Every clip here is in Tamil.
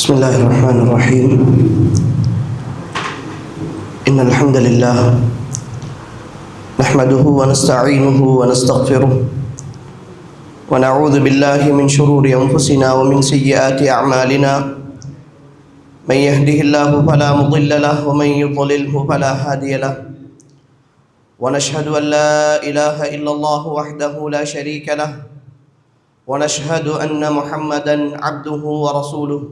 بسم الله الرحمن الرحيم. إن الحمد لله نحمده ونستعينه ونستغفره ونعوذ بالله من شرور أنفسنا ومن سيئات أعمالنا. من يهده الله فلا مضل له ومن يضلله فلا هادي له. ونشهد أن لا إله إلا الله وحده لا شريك له ونشهد أن محمدا عبده ورسوله.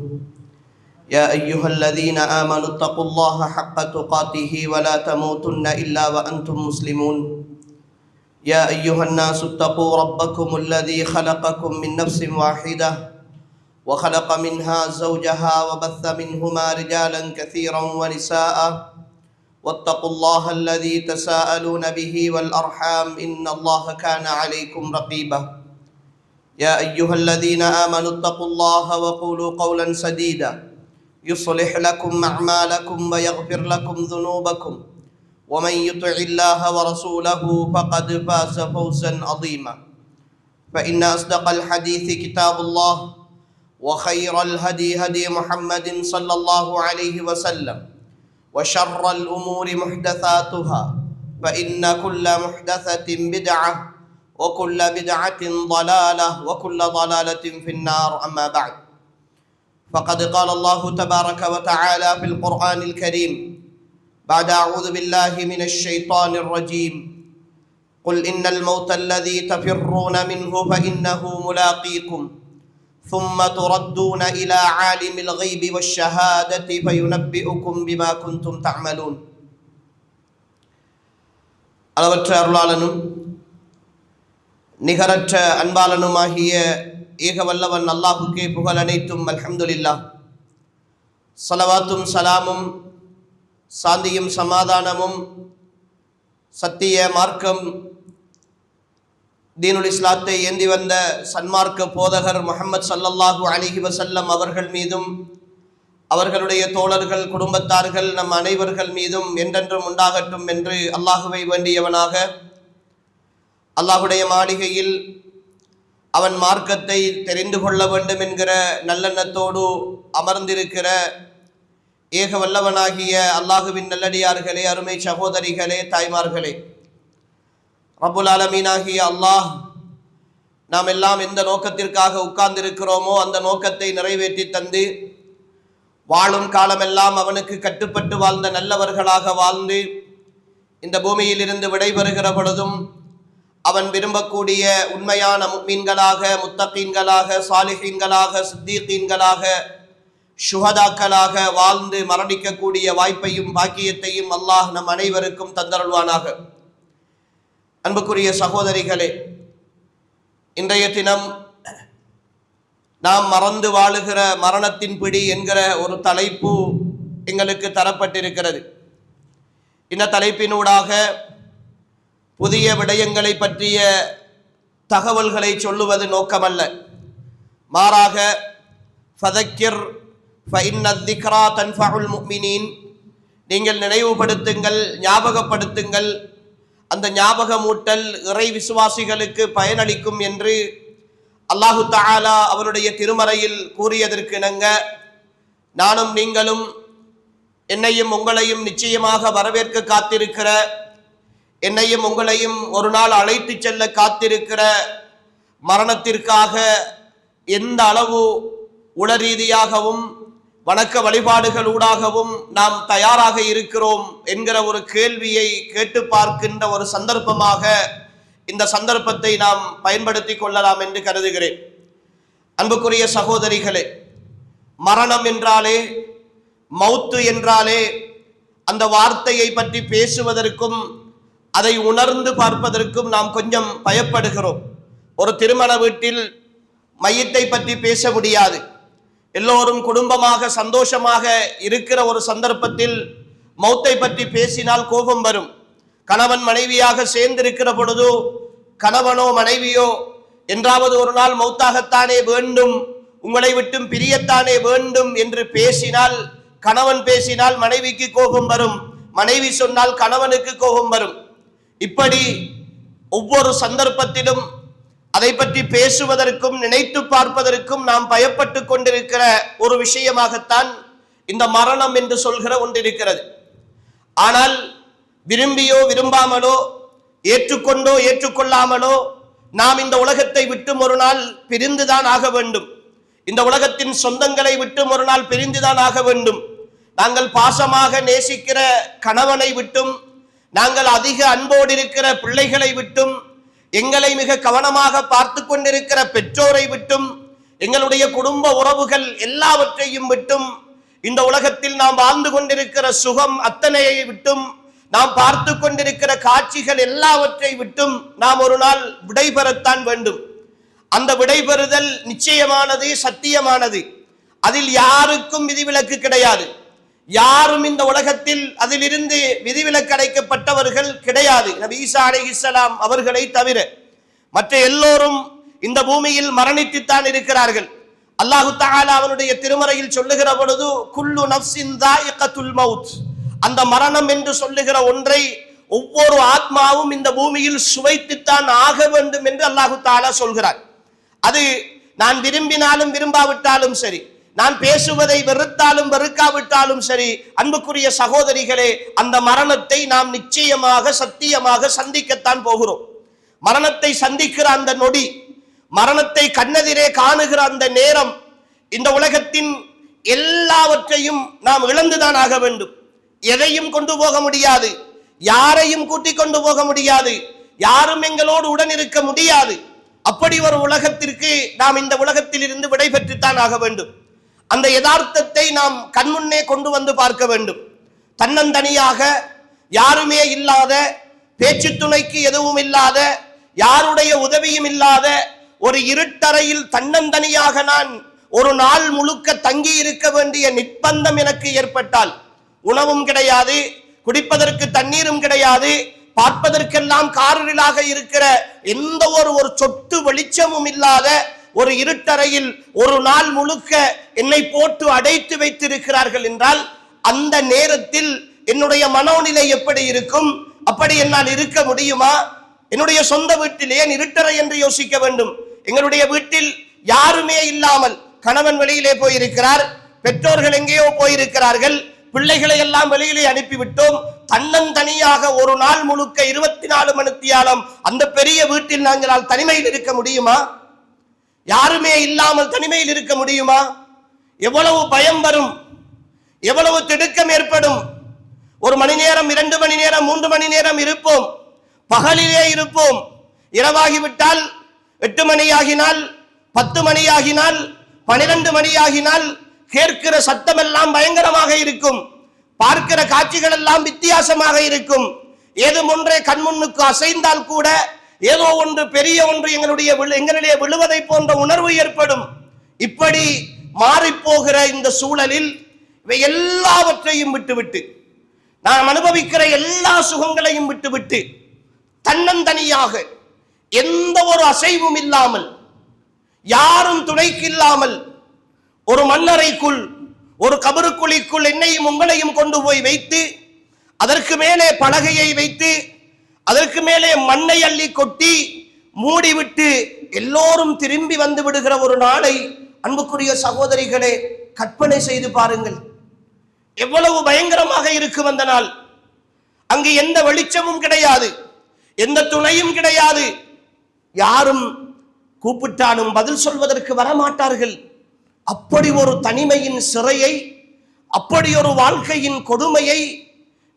يا أيها الذين آمنوا اتقوا الله حق تقاته ولا تموتن إلا وأنتم مسلمون. يا أيها الناس اتقوا ربكم الذي خلقكم من نفس واحدة وخلق منها زوجها وبث منهما رجالا كثيرا ونساء واتقوا الله الذي تساءلون به والأرحام إن الله كان عليكم رقيبا. يا أيها الذين آمنوا اتقوا الله وقولوا قولا سديدا يصلح لكم أعمالكم ويغفر لكم ذنوبكم ومن يطع الله ورسوله فقد فاز فوزا عظيما. فإن أصدق الحديث كتاب الله وخير الهدي هدي محمد صلى الله عليه وسلم وشر الأمور محدثاتها فإن كل محدثة بدعة وكل بدعة ضلالة وكل ضلالة في النار. أما بعد، فقد قال الله تبارك وتعالى في القرآن الكريم بعد أعوذ بالله من الشيطان الرجيم: قل إن الموت الذي تفرون منه فإنه ملاقيكم ثم تردون إلى عالم الغيب والشهادة فينبئكم بما كنتم تعملون. அளவற்ற அருளாளனும் நிகரற்ற அன்பாளனுமாகிய ஏக வல்லவன் அல்லாஹுக்கே புகழ் அனைத்தும். அல்ஹம்துலில்லாஹ். ஸலவாத்தும் சலாமும் சாந்தியும் சமாதானமும் சத்திய மார்க்கம் தீனுல் இஸ்லாத்தை ஏந்தி வந்த சன்மார்க்க போதகர் முஹம்மது ஸல்லல்லாஹு அலைஹி வஸல்லம் அவர்கள் மீதும் அவர்களுடைய தோழர்கள் குடும்பத்தார்கள் நம் அனைவர்கள் மீதும் என்றென்றும் உண்டாகட்டும் என்று அல்லாஹுவை வேண்டியவனாக அல்லாஹுடைய மாளிகையில் அவன் மார்க்கத்தை தெரிந்து கொள்ள வேண்டும் என்கிற நல்லெண்ணத்தோடு அமர்ந்திருக்கிற ஏக வல்லவனாகிய அல்லாஹுவின் நல்லடியார்களே, அருமை சகோதரிகளே, தாய்மார்களே, ரப்புல் ஆலமீனாகிய அல்லாஹ் நாம் எல்லாம் எந்த நோக்கத்திற்காக உட்கார்ந்திருக்கிறோமோ அந்த நோக்கத்தை நிறைவேற்றி தந்து வாழும் காலமெல்லாம் அவனுக்கு கட்டுப்பட்டு வாழ்ந்த நல்லவர்களாக வாழ்ந்து இந்த பூமியில் இருந்து விடைபெறுகிற பொழுதும் அவன் விரும்பக்கூடிய உண்மையான முஃமின்களாக, முத்தகீன்களாக, சாலிஹீன்களாக, சித்தீகீன்களாக, ஷுஹதாக்களாக வாழ்ந்து மரணிக்கக்கூடிய வாய்ப்பையும் பாக்கியத்தையும் அல்லாஹ் நம் அனைவருக்கும் தந்தருள்வானாக. அன்புக்குரிய சகோதரிகளே, இன்றைய தினம் நாம் மறந்து வாழுகிற மரணத்தின் பிடி என்கிற ஒரு தலைப்பு எங்களுக்கு தரப்பட்டிருக்கிறது. இந்த தலைப்பினூடாக புதிய விடயங்களை பற்றிய தகவல்களை சொல்லுவது நோக்கமல்ல, மாறாக ஃபதக்கிர் ஃபஇன்ன ذிக்ரா தன்ஃபஉல் முஃமினீன், நீங்கள் நினைவுபடுத்துங்கள், ஞாபகப்படுத்துங்கள், அந்த ஞாபகமூட்டல் இறை விசுவாசிகளுக்கு பயனளிக்கும் என்று அல்லாஹு தஆலா அவருடைய திருமறையில் கூறியதற்கிணங்க நானும் நீங்களும் என்னையும் உங்களையும் நிச்சயமாக வரவேற்க காத்திருக்கிற, என்னையும் உங்களையும் ஒரு நாள் அழைத்து செல்ல காத்திருக்கிற மரணத்திற்காக எந்த அளவு உளரீதியாகவும் வணக்க வழிபாடுகளூடாகவும் நாம் தயாராக இருக்கிறோம் என்கிற ஒரு கேள்வியை கேட்டு பார்க்கின்ற ஒரு சந்தர்ப்பமாக இந்த சந்தர்ப்பத்தை நாம் பயன்படுத்தி கொள்ளலாம் என்று கருதுகிறேன். அன்புக்குரிய சகோதரிகளே, மரணம் என்றாலே, மௌத்து என்றாலே, அந்த வார்த்தையை பற்றி பேசுவதற்கும் அதை உணர்ந்து பார்ப்பதற்கும் நாம் கொஞ்சம் பயப்படுகிறோம். ஒரு திருமண வீட்டில் மையத்தை பற்றி பேச முடியாது. எல்லோரும் குடும்பமாக சந்தோஷமாக இருக்கிற ஒரு சந்தர்ப்பத்தில் மௌத்தை பற்றி பேசினால் கோபம் வரும். கணவன் மனைவியாக சேர்ந்திருக்கிற பொழுதோ கணவனோ மனைவியோ என்றாவது ஒரு நாள் மௌத்தாகத்தானே வேண்டும், உங்களை விட்டும் பிரியத்தானே வேண்டும் என்று பேசினால், கணவன் பேசினால் மனைவிக்கு கோபம் வரும், மனைவி சொன்னால் கணவனுக்கு கோபம் வரும். இப்படி ஒவ்வொரு சந்தர்ப்பத்திலும் அதை பற்றி பேசுவதற்கும் நினைத்து பார்ப்பதற்கும் நாம் பயப்பட்டு கொண்டிருக்கிற ஒரு விஷயமாகத்தான் இந்த மரணம் என்று சொல்கிற ஒன்று இருக்கிறது. ஆனால் விரும்பியோ விரும்பாமலோ, ஏற்றுக்கொண்டோ ஏற்றுக்கொள்ளாமலோ நாம் இந்த உலகத்தை விட்டு ஒரு நாள் பிரிந்துதான் ஆக வேண்டும். இந்த உலகத்தின் சொந்தங்களை விட்டு ஒரு நாள் பிரிந்துதான் ஆக வேண்டும். நாங்கள் பாசமாக நேசிக்கிற கணவனை விட்டும், நாங்கள் அதிக அன்போடு இருக்கிற பிள்ளைகளை விட்டும், எங்களை மிக கவனமாக பார்த்து கொண்டிருக்கிற பெற்றோரை விட்டும், எங்களுடைய குடும்ப உறவுகள் எல்லாவற்றையும் விட்டும், இந்த உலகத்தில் நாம் வாழ்ந்து கொண்டிருக்கிற சுகம் அத்தனையை விட்டும், நாம் பார்த்து கொண்டிருக்கிற காட்சிகள் எல்லாவற்றை விட்டும் நாம் ஒரு நாள் விடைபெறத்தான் வேண்டும். அந்த விடைபெறுதல் நிச்சயமானது, சத்தியமானது. அதில் யாருக்கும் விதிவிலக்கு கிடையாது. யாரும் இந்த உலகத்தில் அதிலிருந்து விதிவிலக்கு அடைக்கப்பட்டவர்கள் கிடையாது, நபி ஈசா அலைஹிஸ்ஸலாம் அவர்களை தவிர. மற்ற எல்லோரும் இந்த பூமியில் மரணித்துத்தான் இருக்கிறார்கள். அல்லாஹு தஆலா அவனுடைய திருமறையில் சொல்லுகிற பொழுது, குல்லு நஃப்ஸின் தாயிகத்துல் மவுத், அந்த மரணம் என்று சொல்லுகிற ஒன்றை ஒவ்வொரு ஆத்மாவும் இந்த பூமியில் சுவைத்துத்தான் ஆக வேண்டும் என்று அல்லாஹு தஆலா சொல்கிறார். அது நான் விரும்பினாலும் விரும்பாவிட்டாலும் சரி, நான் பேசுவதை வெறுத்தாலும் வெறுக்காவிட்டாலும் சரி, அன்புக்குரிய சகோதரிகளே, அந்த மரணத்தை நாம் நிச்சயமாக சத்தியமாக சந்திக்கத்தான் போகிறோம். மரணத்தை சந்திக்கிற அந்த நொடி, மரணத்தை கண்ணெதிரே காணுகிற அந்த நேரம், இந்த உலகத்தின் எல்லாவற்றையும் நாம் இழந்துதான் ஆக வேண்டும். எதையும் கொண்டு போக முடியாது, யாரையும் கூட்டிக் கொண்டு போக முடியாது, யாரும் எங்களோடு உடன் இருக்க முடியாது. அப்படி ஒரு உலகத்திற்கு நாம் இந்த உலகத்தில் இருந்து விடை பெற்றுத்தான் ஆக வேண்டும். அந்த யதார்த்தத்தை நாம் கண்முன்னே கொண்டு வந்து பார்க்க வேண்டும். தன்னந்தனியாக, யாருமே இல்லாத, பேச்சு துணைக்கு எதுவும் இல்லாத, யாருடைய உதவியும் இல்லாத ஒரு இருட்டறையில் தன்னந்தனியாக நான் ஒரு நாள் முழுக்க தங்கி இருக்க வேண்டிய நிர்பந்தம் எனக்கு ஏற்பட்டால், உணவும் கிடையாது, குடிப்பதற்கு தண்ணீரும் கிடையாது, பார்ப்பதற்கெல்லாம் காரிலாக இருக்கிற எந்த ஒரு சொட்டு வெளிச்சமும் இல்லாத ஒரு இருட்டறையில் ஒரு நாள் முழுக்க என்னை போட்டு அடைத்து வைத்திருக்கிறார்கள் என்றால், அந்த நேரத்தில் என்னுடைய மனோநிலை எப்படி இருக்கும்? அப்படி என்னால் இருக்க முடியுமா? என்னுடைய சொந்த வீட்டிலே இருட்டறை என்று யோசிக்க வேண்டும். எங்களுடைய வீட்டில் யாருமே இல்லாமல், கணவன் வெளியிலே போயிருக்கிறார், பெற்றோர்கள் எங்கேயோ போயிருக்கிறார்கள், பிள்ளைகளை எல்லாம் வெளியிலே அனுப்பிவிட்டோம். தன்னந்தனியாக ஒரு நாள் முழுக்க 24 மணித்தியாலம் அந்த பெரிய வீட்டில் நாங்கள் தனிமையில் இருக்க முடியுமா? யாருமே இல்லாமல் தனிமையில் இருக்க முடியுமா? எவ்வளவு பயம் வரும், எவ்வளவு திடுக்கம் ஏற்படும். 1 மணி நேரம், 2 மணி நேரம், 3 மணி நேரம் இருப்போம், பகலிலே இருப்போம். இரவாகிவிட்டால் 8 மணியாகினால், 10 மணியாகினால், 12 மணியாகினால் கேட்கிற சத்தமெல்லாம் பயங்கரமாக இருக்கும், பார்க்கிற காட்சிகள் எல்லாம் வித்தியாசமாக இருக்கும். ஏதும் ஒன்றே கண்முன்னுக்கு அசைந்தால் கூட ஏதோ ஒன்று பெரிய ஒன்று எங்களுடைய விழுவதை போன்ற உணர்வு ஏற்படும். இப்படி மாறிப்போகிற இந்த சூழலில் இவை எல்லாவற்றையும் விட்டுவிட்டு, நாம் அனுபவிக்கிற எல்லா சுகங்களையும் விட்டுவிட்டு, தன்னந்தனியாக எந்த ஒரு அசைவும் இல்லாமல், யாரும் துணைக்கு இல்லாமல், ஒரு மண்ணறைக்குள், ஒரு கபருக்குழிக்குள் என்னையும் உங்களையும் கொண்டு போய் வைத்து, அதற்கு மேலே பலகையை வைத்து, அதற்கு மேலே மண்ணை அள்ளி கொட்டி மூடிவிட்டு எல்லோரும் திரும்பி வந்து விடுகிற ஒரு நாளை அன்புக்குரிய சகோதரிகளே கற்பனை செய்து பாருங்கள். எவ்வளவு பயங்கரமாக இருக்கும் அந்த நாள். அங்கு எந்த வெளிச்சமும் கிடையாது, எந்த துணையும் கிடையாது, யாரும் கூப்பிட்டாலும் பதில் சொல்வதற்கு வரமாட்டார்கள். அப்படி ஒரு தனிமையின் சிறையை, அப்படி ஒரு வாழ்க்கையின் கொடுமையை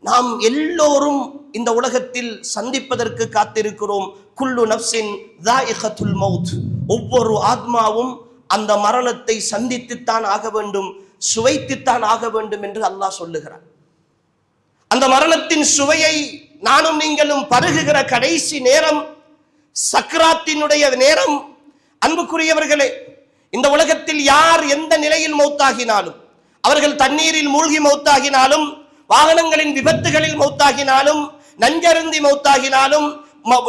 நாம் எல்லோரும் இந்த உலகத்தில் சந்திப்பதற்கு காத்திருக்கிறோம். குல்லு நஃப்ஸின் தாயிகத்துல் மவுத், ஒவ்வொரு ஆத்மாவும் அந்த மரணத்தை சந்தித்துத்தான் ஆக வேண்டும், சுவைத்துத்தான் ஆக வேண்டும் என்று அல்லாஹ் சொல்லுகிறார். அந்த மரணத்தின் சுவையை நானும் நீங்களும் பருகுகிற கடைசி நேரம் சக்ராத்தினுடைய நேரம். அன்புக்குரியவர்களே, இந்த உலகத்தில் யார் எந்த நிலையில் மௌத்தாகினாலும், அவர்கள் தண்ணீரில் மூழ்கி மௌத்தாகினாலும், வாகனங்களின் விபத்துகளில் மௌத்தாகினாலும், நஞ்சருந்தி மௌத்தாகினாலும்,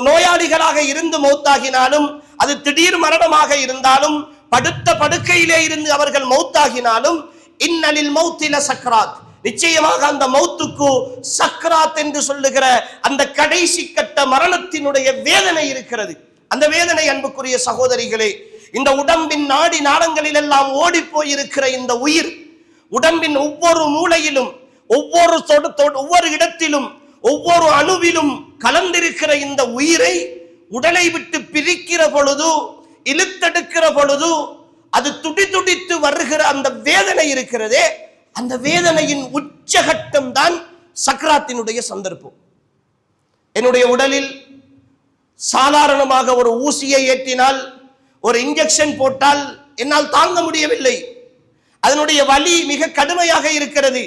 நோயாளிகளாக இருந்து மௌத்தாகினாலும், அது திடீர் மரணமாக இருந்தாலும், படுத்த படுக்கையிலே இருந்து அவர்கள் மௌத்தாகினாலும், இன்னலில் மௌத்தில சக்ராத், நிச்சயமாக அந்த மௌத்துக்கு சக்ராத் என்று சொல்லுகிற அந்த கடைசி கட்ட மரணத்தினுடைய வேதனை இருக்கிறது. அந்த வேதனை அன்புக்குரிய சகோதரிகளே, இந்த உடம்பின் நாடி நாளங்களில் எல்லாம் ஓடி போயிருக்கிற இந்த உயிர், உடம்பின் ஒவ்வொரு மூலையிலும் ஒவ்வொரு இடத்திலும் ஒவ்வொரு அணுவிலும் கலந்திருக்கிற இந்த உயிரை உடலை விட்டு பிரிக்கிற பொழுது, இழுத்தெடுக்கிற பொழுது அது துடித்து வருகிற அந்த வேதனை இருக்கிறதே, அந்த வேதனையின் உச்சகட்டம் தான் சக்ராத்தினுடைய சந்தர்ப்பம். என்னுடைய உடலில் சாதாரணமாக ஒரு ஊசியை ஏற்றினால், ஒரு இன்ஜெக்ஷன் போட்டால் என்னால் தாங்க முடியவில்லை. அதனுடைய வலி மிக கடுமையாக இருக்கிறது.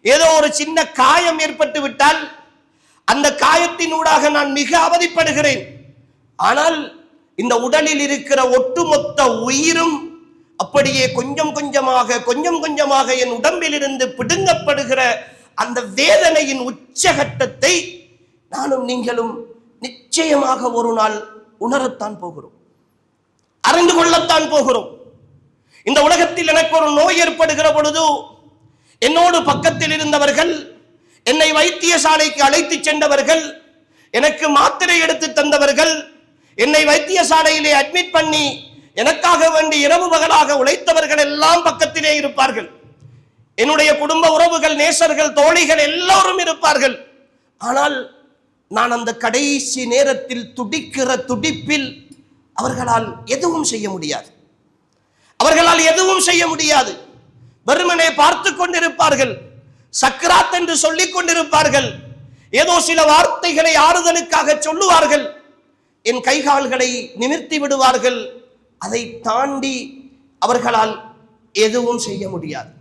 ஏதோ ஒரு சின்ன காயம் ஏற்பட்டு விட்டால் அந்த காயத்தினூடாக நான் மிக அவதிப்படுகிறேன். ஆனால் இந்த உடலில் இருக்கிற ஒட்டுமொத்த உயிரும் அப்படியே கொஞ்சம் கொஞ்சமாக என் உடம்பில் இருந்து பிடுங்கப்படுகிற அந்த வேதனையின் உச்சகட்டத்தை நானும் நீங்களும் நிச்சயமாக ஒரு நாள் உணரத்தான் போகிறோம், அறிந்து கொள்ளத்தான் போகிறோம். இந்த உலகத்தில் எனக்கு ஒரு நோய் ஏற்படுகிற பொழுது என்னோடு பக்கத்தில் இருந்தவர்கள், என்னை வைத்தியசாலைக்கு அழைத்து சென்றவர்கள், எனக்கு மாத்திரை எடுத்து தந்தவர்கள், என்னை வைத்தியசாலையிலே அட்மிட் பண்ணி எனக்காக வேண்டி இரவு பகலாக உழைத்தவர்கள் எல்லாம் பக்கத்திலே இருப்பார்கள். என்னுடைய குடும்ப உறவுகள், நேசர்கள், தோழிகள் எல்லோரும் இருப்பார்கள். ஆனால் நான் அந்த கடைசி நேரத்தில் துடிக்கிற துடிப்பில் அவர்களால் எதுவும் செய்ய முடியாது. வெறுமனே பார்த்து கொண்டிருப்பார்கள். சக்ராத் என்று சொல்லிக் கொண்டிருப்பார்கள். ஏதோ சில வார்த்தைகளை ஆறுதலுக்காக சொல்லுவார்கள். என் கைகால்களை நிமிர்த்தி விடுவார்கள். அதை தாண்டி அவர்களால் எதுவும் செய்ய முடியாது.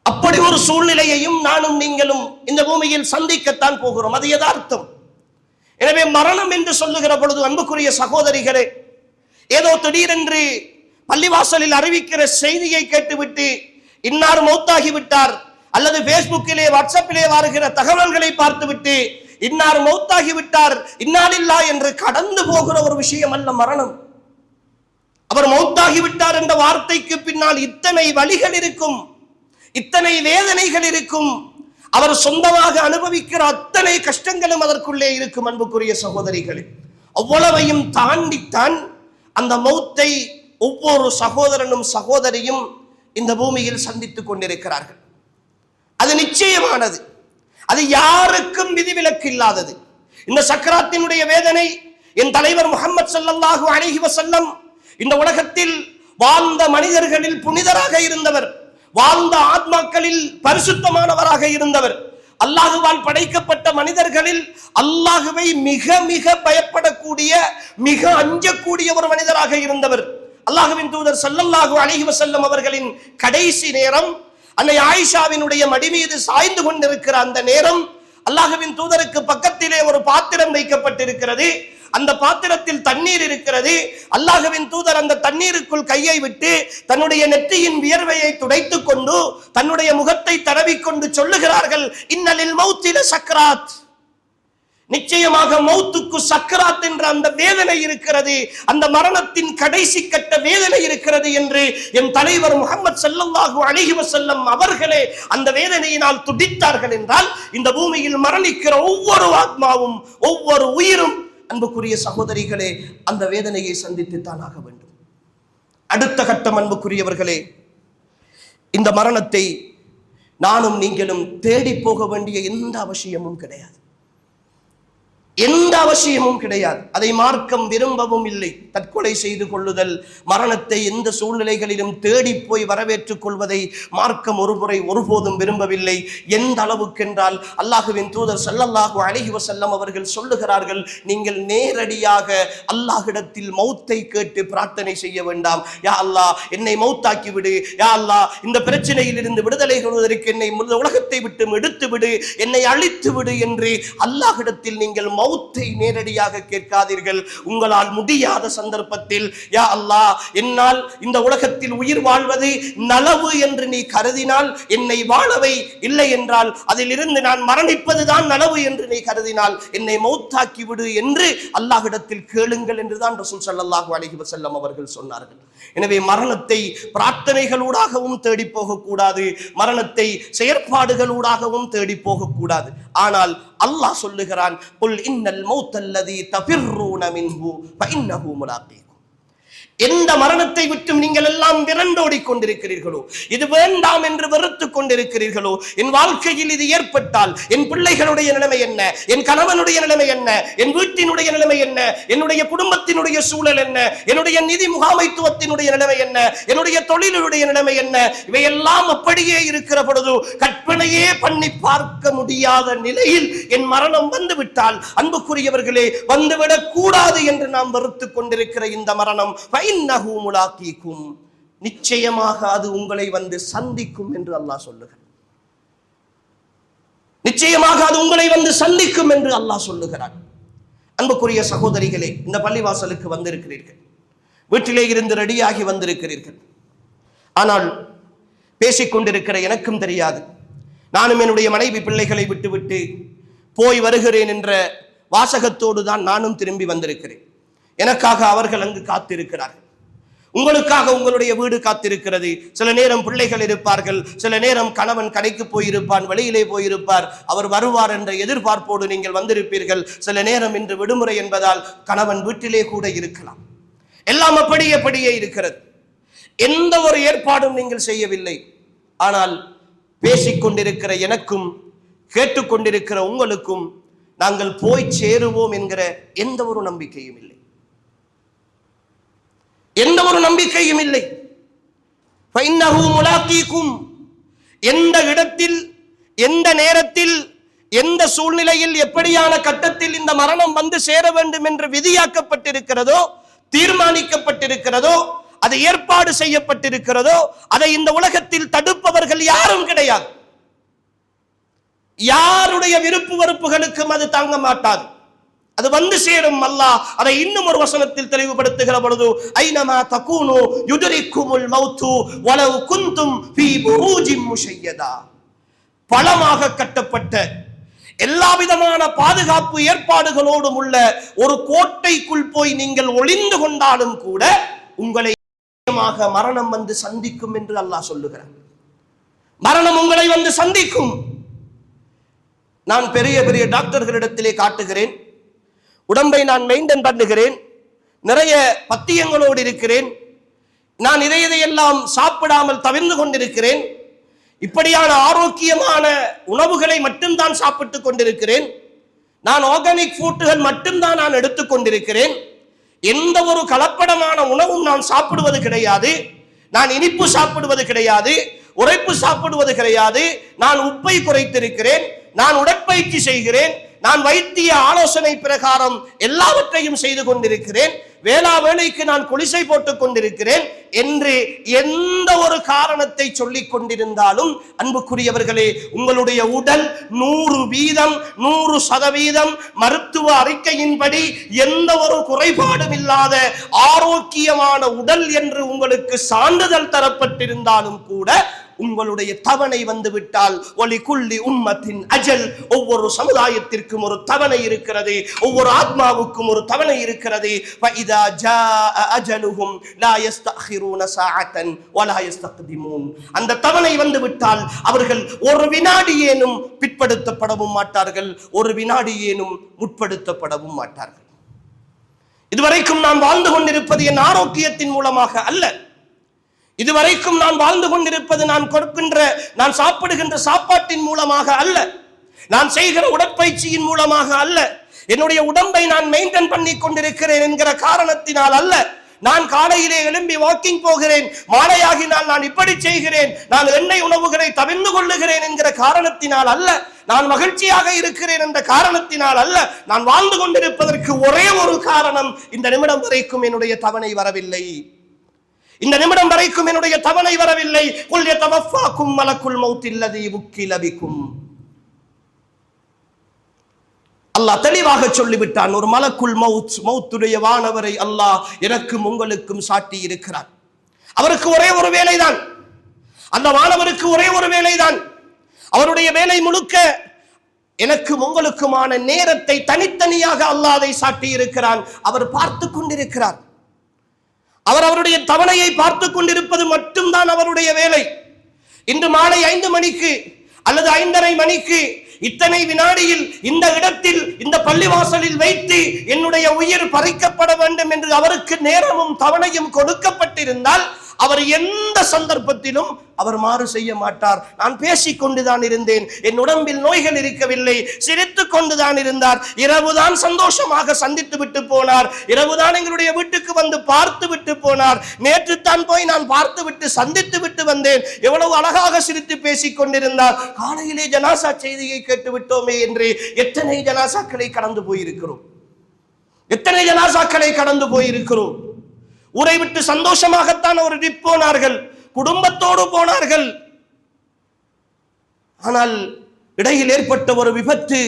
அப்படி ஒரு சூழ்நிலையையும் நானும் நீங்களும் இந்த பூமியில் சந்திக்கத்தான் போகிறோம். அது யதார்த்தம். எனவே மரணம் என்று சொல்லுகிற பொழுது அன்புக்குரிய சகோதரிகளே, ஏதோ திடீரென்று பள்ளிவாசலில் அறிவிக்கிற செய்தியை கேட்டுவிட்டு இன்னார் மௌத்தாகி விட்டார், அல்லது பேஸ்புக்கிலே வாட்ஸ்அப்பிலே வருகிற தகவல்களை பார்த்துவிட்டு இன்னார் மௌத்தாகி விட்டார், இன்னாலில்லா என்று கடந்து போகிற ஒரு விஷயம் அல்ல மரணம். அவர் மௌத்தாகி விட்டார் என்ற வார்த்தைக்கு பின்னால் இத்தனை வலிகள் இருக்கும், இத்தனை வேதனைகள் இருக்கும். அவர் சொந்தமாக அனுபவிக்கிற அத்தனை கஷ்டங்களும் அதற்குள்ளே இருக்கும். அன்புக்குரிய சகோதரிகளே, அவ்வளவையும் தாண்டித்தான் அந்த மௌத்தை ஒவ்வொரு சகோதரனும் சகோதரியும் இந்த பூமியில் சந்தித்துக் கொண்டிருக்கிறார்கள். அது நிச்சயமானது. அது யாருக்கும் விதிவிலக்கு இல்லாதது. இந்த சக்கராத்தினுடைய வேதனை என் தலைவர் முஹம்மது ஸல்லல்லாஹு அலைஹி வஸல்லம் இந்த உலகத்தில் வாழ்ந்த மனிதர்களில் புனிதராக இருந்தவர், வாழ்ந்த ஆத்மாக்களில் பரிசுத்தமானவராக இருந்தவர், அல்லாஹுவால் படைக்கப்பட்ட மனிதர்களில் அல்லாஹுவை மிக மிக பயப்படக்கூடிய, மிக அஞ்சக்கூடிய ஒரு மனிதராக இருந்தவர். அல்லாஹுவின் தூதர் ஸல்லல்லாஹு அலைஹி வஸல்லம் அவர்களின் கடைசி நேரம், அன்னை ஆயிஷாவினுடைய மடி மீது சாய்ந்து கொண்டிருக்கிற அந்த நேரம், அல்லாஹுவின் தூதருக்கு பக்கத்திலே ஒரு பாத்திரம் வைக்கப்பட்டிருக்கிறது. அந்த பாத்திரத்தில் தண்ணீர் இருக்கிறது. அல்லாஹுவின் தூதர் அந்த தண்ணீருக்குள் கையை விட்டு தன்னுடைய நெற்றியின் வியர்வையை துடைத்துக் கொண்டு தன்னுடைய முகத்தை தடவிக்கொண்டு சொல்லுகிறார்கள், இன்னலில் மௌத்தில சக்ராத், நிச்சயமாக மௌத்துக்கு சக்ராத் என்ற அந்த வேதனை இருக்கிறது, அந்த மரணத்தின் கடைசி கட்ட வேதனை இருக்கிறது என்று என் தலைவர் முஹம்மது ஸல்லல்லாஹு அலைஹி வஸல்லம் அவர்களே அந்த வேதனையினால் துடித்தார்கள் என்றால், இந்த பூமியில் மரணிக்கிற ஒவ்வொரு ஆத்மாவும் ஒவ்வொரு உயிரும் அன்புக்குரிய சகோதரிகளே அந்த வேதனையை சந்தித்துத்தான் ஆக வேண்டும். அடுத்த கட்டம் அன்புக்குரியவர்களே, இந்த மரணத்தை நானும் நீங்களும் தேடி போக வேண்டிய எந்த அவசியமும் கிடையாது. அதை மார்க்கம் விரும்பவும் இல்லை. தற்கொலை செய்து கொள்ளுதல், மரணத்தை எந்த சூழ்நிலைகளிலும் தேடி போய் வரவேற்றுக் கொள்வதை மார்க்கம் ஒருபோதும் விரும்பவில்லை. எந்த அளவுக்கென்றால் அல்லாஹுவின் தூதர் ஸல்லல்லாஹு அலைஹி வஸல்லம் அவர்கள் சொல்லுகிறார்கள், நீங்கள் நேரடியாக அல்லாஹ்விடத்தில் மௌத்தை கேட்டு பிரார்த்தனை செய்ய வேண்டாம். யா அல்லாஹ் என்னை மௌத்தாக்கி விடு, யா அல்லாஹ் இந்த பிரச்சனையில் இருந்து விடுதலை கொள்வதற்கு என்னை உலகத்தை விட்டு எடுத்து விடு, என்னை அழித்து விடு என்று அல்லாஹ்விடத்தில் நீங்கள் மௌத்தை நேரடியாக கேட்காதீர்கள். உங்களால் முடியாத சந்தர்ப்பத்தில், யா அல்லாஹ் என்னால் இந்த உலகத்தில் உயிர் வாழ்வது நலவு என்று நீ கருதினால் என்னை வாழவை, இல்லை என்றால் அதிலிருந்து நான் மரணிப்பதுதான் நலவு என்று நீ கருதினால் என்னை மௌத்தாக்கி விடு என்று அல்லாஹ்விடத்தில் கேளுங்கள் என்றுதான் ரசூல் ஸல்லல்லாஹு அலைஹி வஸல்லம் அவர்கள் சொன்னார்கள். எனவே மரணத்தை பிரார்த்தனைகளூடாகவும் தேடி போகக்கூடாது, மரணத்தை செயற்பாடுகளூடாகவும் தேடி போகக்கூடாது. ஆனால் அல்லாஹ் சொல்லுகிறான், குல் இன்னல் மௌத்தல்லதி தஃபிர்ரூன மின்ஹு ஃபஇன்னஹு முலாகீக்கும். எந்த மரணத்தை விட்டு நீங்கள் எல்லாம் விரண்டோடி கொண்டிருக்கிறீர்களோ, இது வேண்டாம் என்று வெறுத்துக் கொண்டிருக்கிறீர்களோ, என் வாழ்க்கையில் இது ஏற்பட்டால் என் பிள்ளைகளுடைய நிலைமை என்ன, என் கணவனுடைய நிலைமை என்ன, என் வீட்டினுடைய நிலைமை என்ன, என்னுடைய குடும்பத்தினுடைய சூழல் என்ன, என்னுடைய நிதி முகாமைத்துவத்தினுடைய நிலைமை என்ன, என்னுடைய தொழிலுடைய நிலைமை என்ன, இவையெல்லாம் அப்படியே இருக்கிற பொழுது கற்பனையே பண்ணி பார்க்க முடியாத நிலையில் என் மரணம் வந்துவிட்டால், அன்புக்குரியவர்களே, வந்துவிடக் கூடாது என்று நாம் வெறுத்துக் கொண்டிருக்கிற இந்த மரணம் நிச்சயமாக அது உங்களை வந்து சந்திக்கும் என்று அல்லாஹ் சொல்லுகிறார். நிச்சயமாக அது உங்களை வந்து சந்திக்கும் என்று அல்லாஹ் சொல்லுகிறார். அன்புக்குரிய சகோதரிகளே, இந்த பள்ளிவாசலுக்கு வந்திருக்கிறீர்கள், வீட்டிலே இருந்து ரெடியாகி வந்திருக்கிறீர்கள். ஆனால் பேசிக்கொண்டிருக்கிற எனக்கும் தெரியாது, நானும் என்னுடைய மனைவி பிள்ளைகளை விட்டுவிட்டு போய் வருகிறேன் என்ற வாசகத்தோடு தான் நானும் திரும்பி வந்திருக்கிறேன். எனக்காக அவர்கள் அங்கு காத்திருக்கிறார்கள். உங்களுக்காக உங்களுடைய வீடு காத்திருக்கிறது. சில நேரம் பிள்ளைகள் இருப்பார்கள், சில நேரம் கணவன் கடைக்கு போயிருப்பான், வெளியிலே போயிருப்பார், அவர் வருவார் என்ற எதிர்பார்ப்போடு நீங்கள் வந்திருப்பீர்கள். சில நேரம் இன்று விடுமுறை என்பதால் கணவன் வீட்டிலே கூட இருக்கலாம். எல்லாம் அப்படியே இருக்கிறது. எந்த ஒரு ஏற்பாடும் நீங்கள் செய்யவில்லை. ஆனால் பேசிக்கொண்டிருக்கிற எனக்கும் கேட்டுக்கொண்டிருக்கிற உங்களுக்கும் நாங்கள் போய் சேருவோம் என்கிற எந்த ஒரு நம்பிக்கையும் இல்லை. எந்த ஒரு நம்பிக்கையும் இல்லை. எந்த இடத்தில், எந்த நேரத்தில், எந்த சூழ்நிலையில், எப்படியான கட்டத்தில் இந்த மரணம் வந்து சேர வேண்டும் என்று விதியாக்கப்பட்டிருக்கிறதோ, தீர்மானிக்கப்பட்டிருக்கிறதோ, அது ஏற்பாடு செய்யப்பட்டிருக்கிறதோ, அதை இந்த உலகத்தில் தடுப்பவர்கள் யாரும் கிடையாது. யாருடைய விருப்பு வெறுப்புகளுக்கும் அது தாங்க மாட்டாது. அது வந்து சேரும். அல்லாஹ் அதை இன்னும் ஒரு வசனத்தில் தெளிவுபடுத்துகிற பொழுது, ஐனமா தகூனு யுத்ரிக்குமுல் மௌத்து வலவ் குந்தும் ஃபீ புரூஜின் முஷய்யதா. பலமாக கட்டப்பட்ட எல்லா விதமான பாதுகாப்பு ஏற்பாடுகளோடும் உள்ள ஒரு கோட்டைக்குள் போய் நீங்கள் ஒளிந்து கொண்டாலும் கூட உங்களை மரணம் வந்து சந்திக்கும் என்று அல்லாஹ் சொல்லுகிறார். மரணம் உங்களை வந்து சந்திக்கும். நான் பெரிய பெரிய டாக்டர்களிடத்திலே காட்டுகிறேன், உடம்பை நான் மெயின்டைன் பண்ணுகிறேன், நிறைய பத்தியங்களோடு இருக்கிறேன், நான் இதையெல்லாம் சாப்பிடாமல் தவிர்ந்து கொண்டிருக்கிறேன், இப்படியான ஆரோக்கியமான உணவுகளை மட்டும்தான் சாப்பிட்டுக் கொண்டிருக்கிறேன், நான் ஆர்கானிக் ஃபுட்டுகள் மட்டும்தான் நான் எடுத்துக் கொண்டிருக்கிறேன், எந்த ஒரு கலப்படமான உணவும் நான் சாப்பிடுவது கிடையாது, நான் இனிப்பு சாப்பிடுவது கிடையாது, உரைப்பு சாப்பிடுவது கிடையாது, நான் உப்பை குறைத்திருக்கிறேன், நான் உடற்பயிற்சி செய்கிறேன், நான் வைத்திய ஆலோசனை பிரகாரம் எல்லாவற்றையும் செய்து கொண்டிருக்கிறேன், வேளா வேளைக்கு நான் குளிசை போட்டுக் கொண்டிருக்கிறேன் என்று எந்த ஒரு காரணத்தை சொல்லிக் கொண்டிருந்தாலும், அன்புக்குரியவர்களே, உங்களுடைய உடல் 100% 100% மருத்துவ அறிக்கையின்படி எந்த ஒரு குறைபாடும் இல்லாத ஆரோக்கியமான உடல் என்று உங்களுக்கு சான்றிதழ் தரப்பட்டிருந்தாலும் கூட உங்களுடைய தவணை வந்துவிட்டால், ஒலிகுல்லி உம்மத்தின் அஜல், ஒவ்வொரு சமுதாயத்திற்கும் ஒரு தவணை இருக்கிறது, ஒவ்வொரு ஆத்மாவுக்கும் ஒரு தவணை இருக்கிறது. ஃபஇதா ஜாஅ அஜலுஹும் லா யஸ்தஅখিরூன ஸாஅத்தன் வலா யஸ்தக்திமூன். அந்த தவணை வந்துவிட்டால் அவர்கள் ஒரு வினாடியேனும் பிற்படுத்தப்படவும் மாட்டார்கள், ஒரு வினாடியேனும் முற்படுத்தப்படவும் மாட்டார்கள். இதுவரைக்கும் நான் வாழ்ந்து கொண்டிருப்பது என் ஆரோக்கியத்தின் மூலமாக அல்ல. இதுவரைக்கும் நான் வாழ்ந்து கொண்டிருப்பது நான் சாப்பிடுகின்ற சாப்பாட்டின் மூலமாக அல்ல, நான் செய்கிற உடற்பயிற்சியின் மூலமாக அல்ல, என்னுடைய உடம்பை நான் மெயின்டைன் பண்ணி கொண்டிருக்கிறேன் என்கிற காரணத்தினால் அல்ல, நான் காலையிலே எழும்பி வாக்கிங் போகிறேன், மாலையாகினால் நான் இப்படி செய்கிறேன், நான் எண்ணெய் உணவுகளை தவிர்த்து கொள்ளுகிறேன் என்கிற காரணத்தினால் அல்ல, நான் மகிழ்ச்சியாக இருக்கிறேன் என்ற காரணத்தினால் அல்ல. நான் வாழ்ந்து கொண்டிருப்பதற்கு ஒரே ஒரு காரணம், இந்த நிமிடம் வரைக்கும் என்னுடைய தவணை வரவில்லை, இந்த நிமிடம் வரைக்கும் என்னுடைய தவணை வரவில்லை. குல் யதவஃபாக்கும் மலக்குல் மௌத் அல்லதி வக்கில பிக்கும். அல்லாஹ் தெளிவாக சொல்லிவிட்டான், ஒரு மலக்குல் மௌத், மௌத்துடைய வானவரை அல்லாஹ் எனக்கும் உங்களுக்கும் சாட்டி இருக்கிறார். அவருக்கு ஒரே ஒரு வேலைதான், அந்த வானவருக்கு ஒரே ஒரு வேலைதான். அவருடைய வேலை முழுக்க எனக்கும் உங்களுக்குமான நேரத்தை தனித்தனியாக அல்லாஹ் அதை சாட்டி இருக்கிறான். அவர் பார்த்து கொண்டிருக்கிறார். அவர் அவருடைய தவணையை பார்த்து கொண்டிருப்பது மட்டும்தான் அவருடைய வேலை. இன்று மாலை 5 மணிக்கு அல்லது 5:30 மணிக்கு இத்தனை வினாடியில் இந்த இடத்தில் இந்த பள்ளிவாசலில் வைத்து என்னுடைய உயிர் பறிக்கப்பட வேண்டும் என்று அவருக்கு நேரமும் தவணையும் கொடுக்கப்பட்டிருந்தால் அவர் எந்த சந்தர்ப்பத்திலும் அவர் மாறு செய்ய மாட்டார். நான் பேசிக் கொண்டுதான் இருந்தேன், என் உடம்பில் நோய்கள் இருக்கவில்லை, சிரித்துக் கொண்டுதான் இருந்தார். இரவுதான் சந்தோஷமாக சந்தித்து விட்டு போனார், இரவுதான் எங்களுடைய வீட்டுக்கு வந்து பார்த்து விட்டு போனார். நேற்று தான் போய் நான் பார்த்து விட்டு சந்தித்து விட்டு வந்தேன், எவ்வளவு அழகாக சிரித்து பேசிக் கொண்டிருந்தார். காலையிலே ஜனாசா செய்தியை கேட்டு விட்டோமே என்று எத்தனை ஜனாசாக்களை கடந்து போயிருக்கிறோம், எத்தனை ஜனாசாக்களை கடந்து போயிருக்கிறோம். ஊரை விட்டு சந்தோஷமாகத்தான் ஒரு ட்ரிப் போனார்கள், குடும்பத்தோடு போனார்கள். ஆனால் இடையில் ஏற்பட்ட ஒரு விபத்து,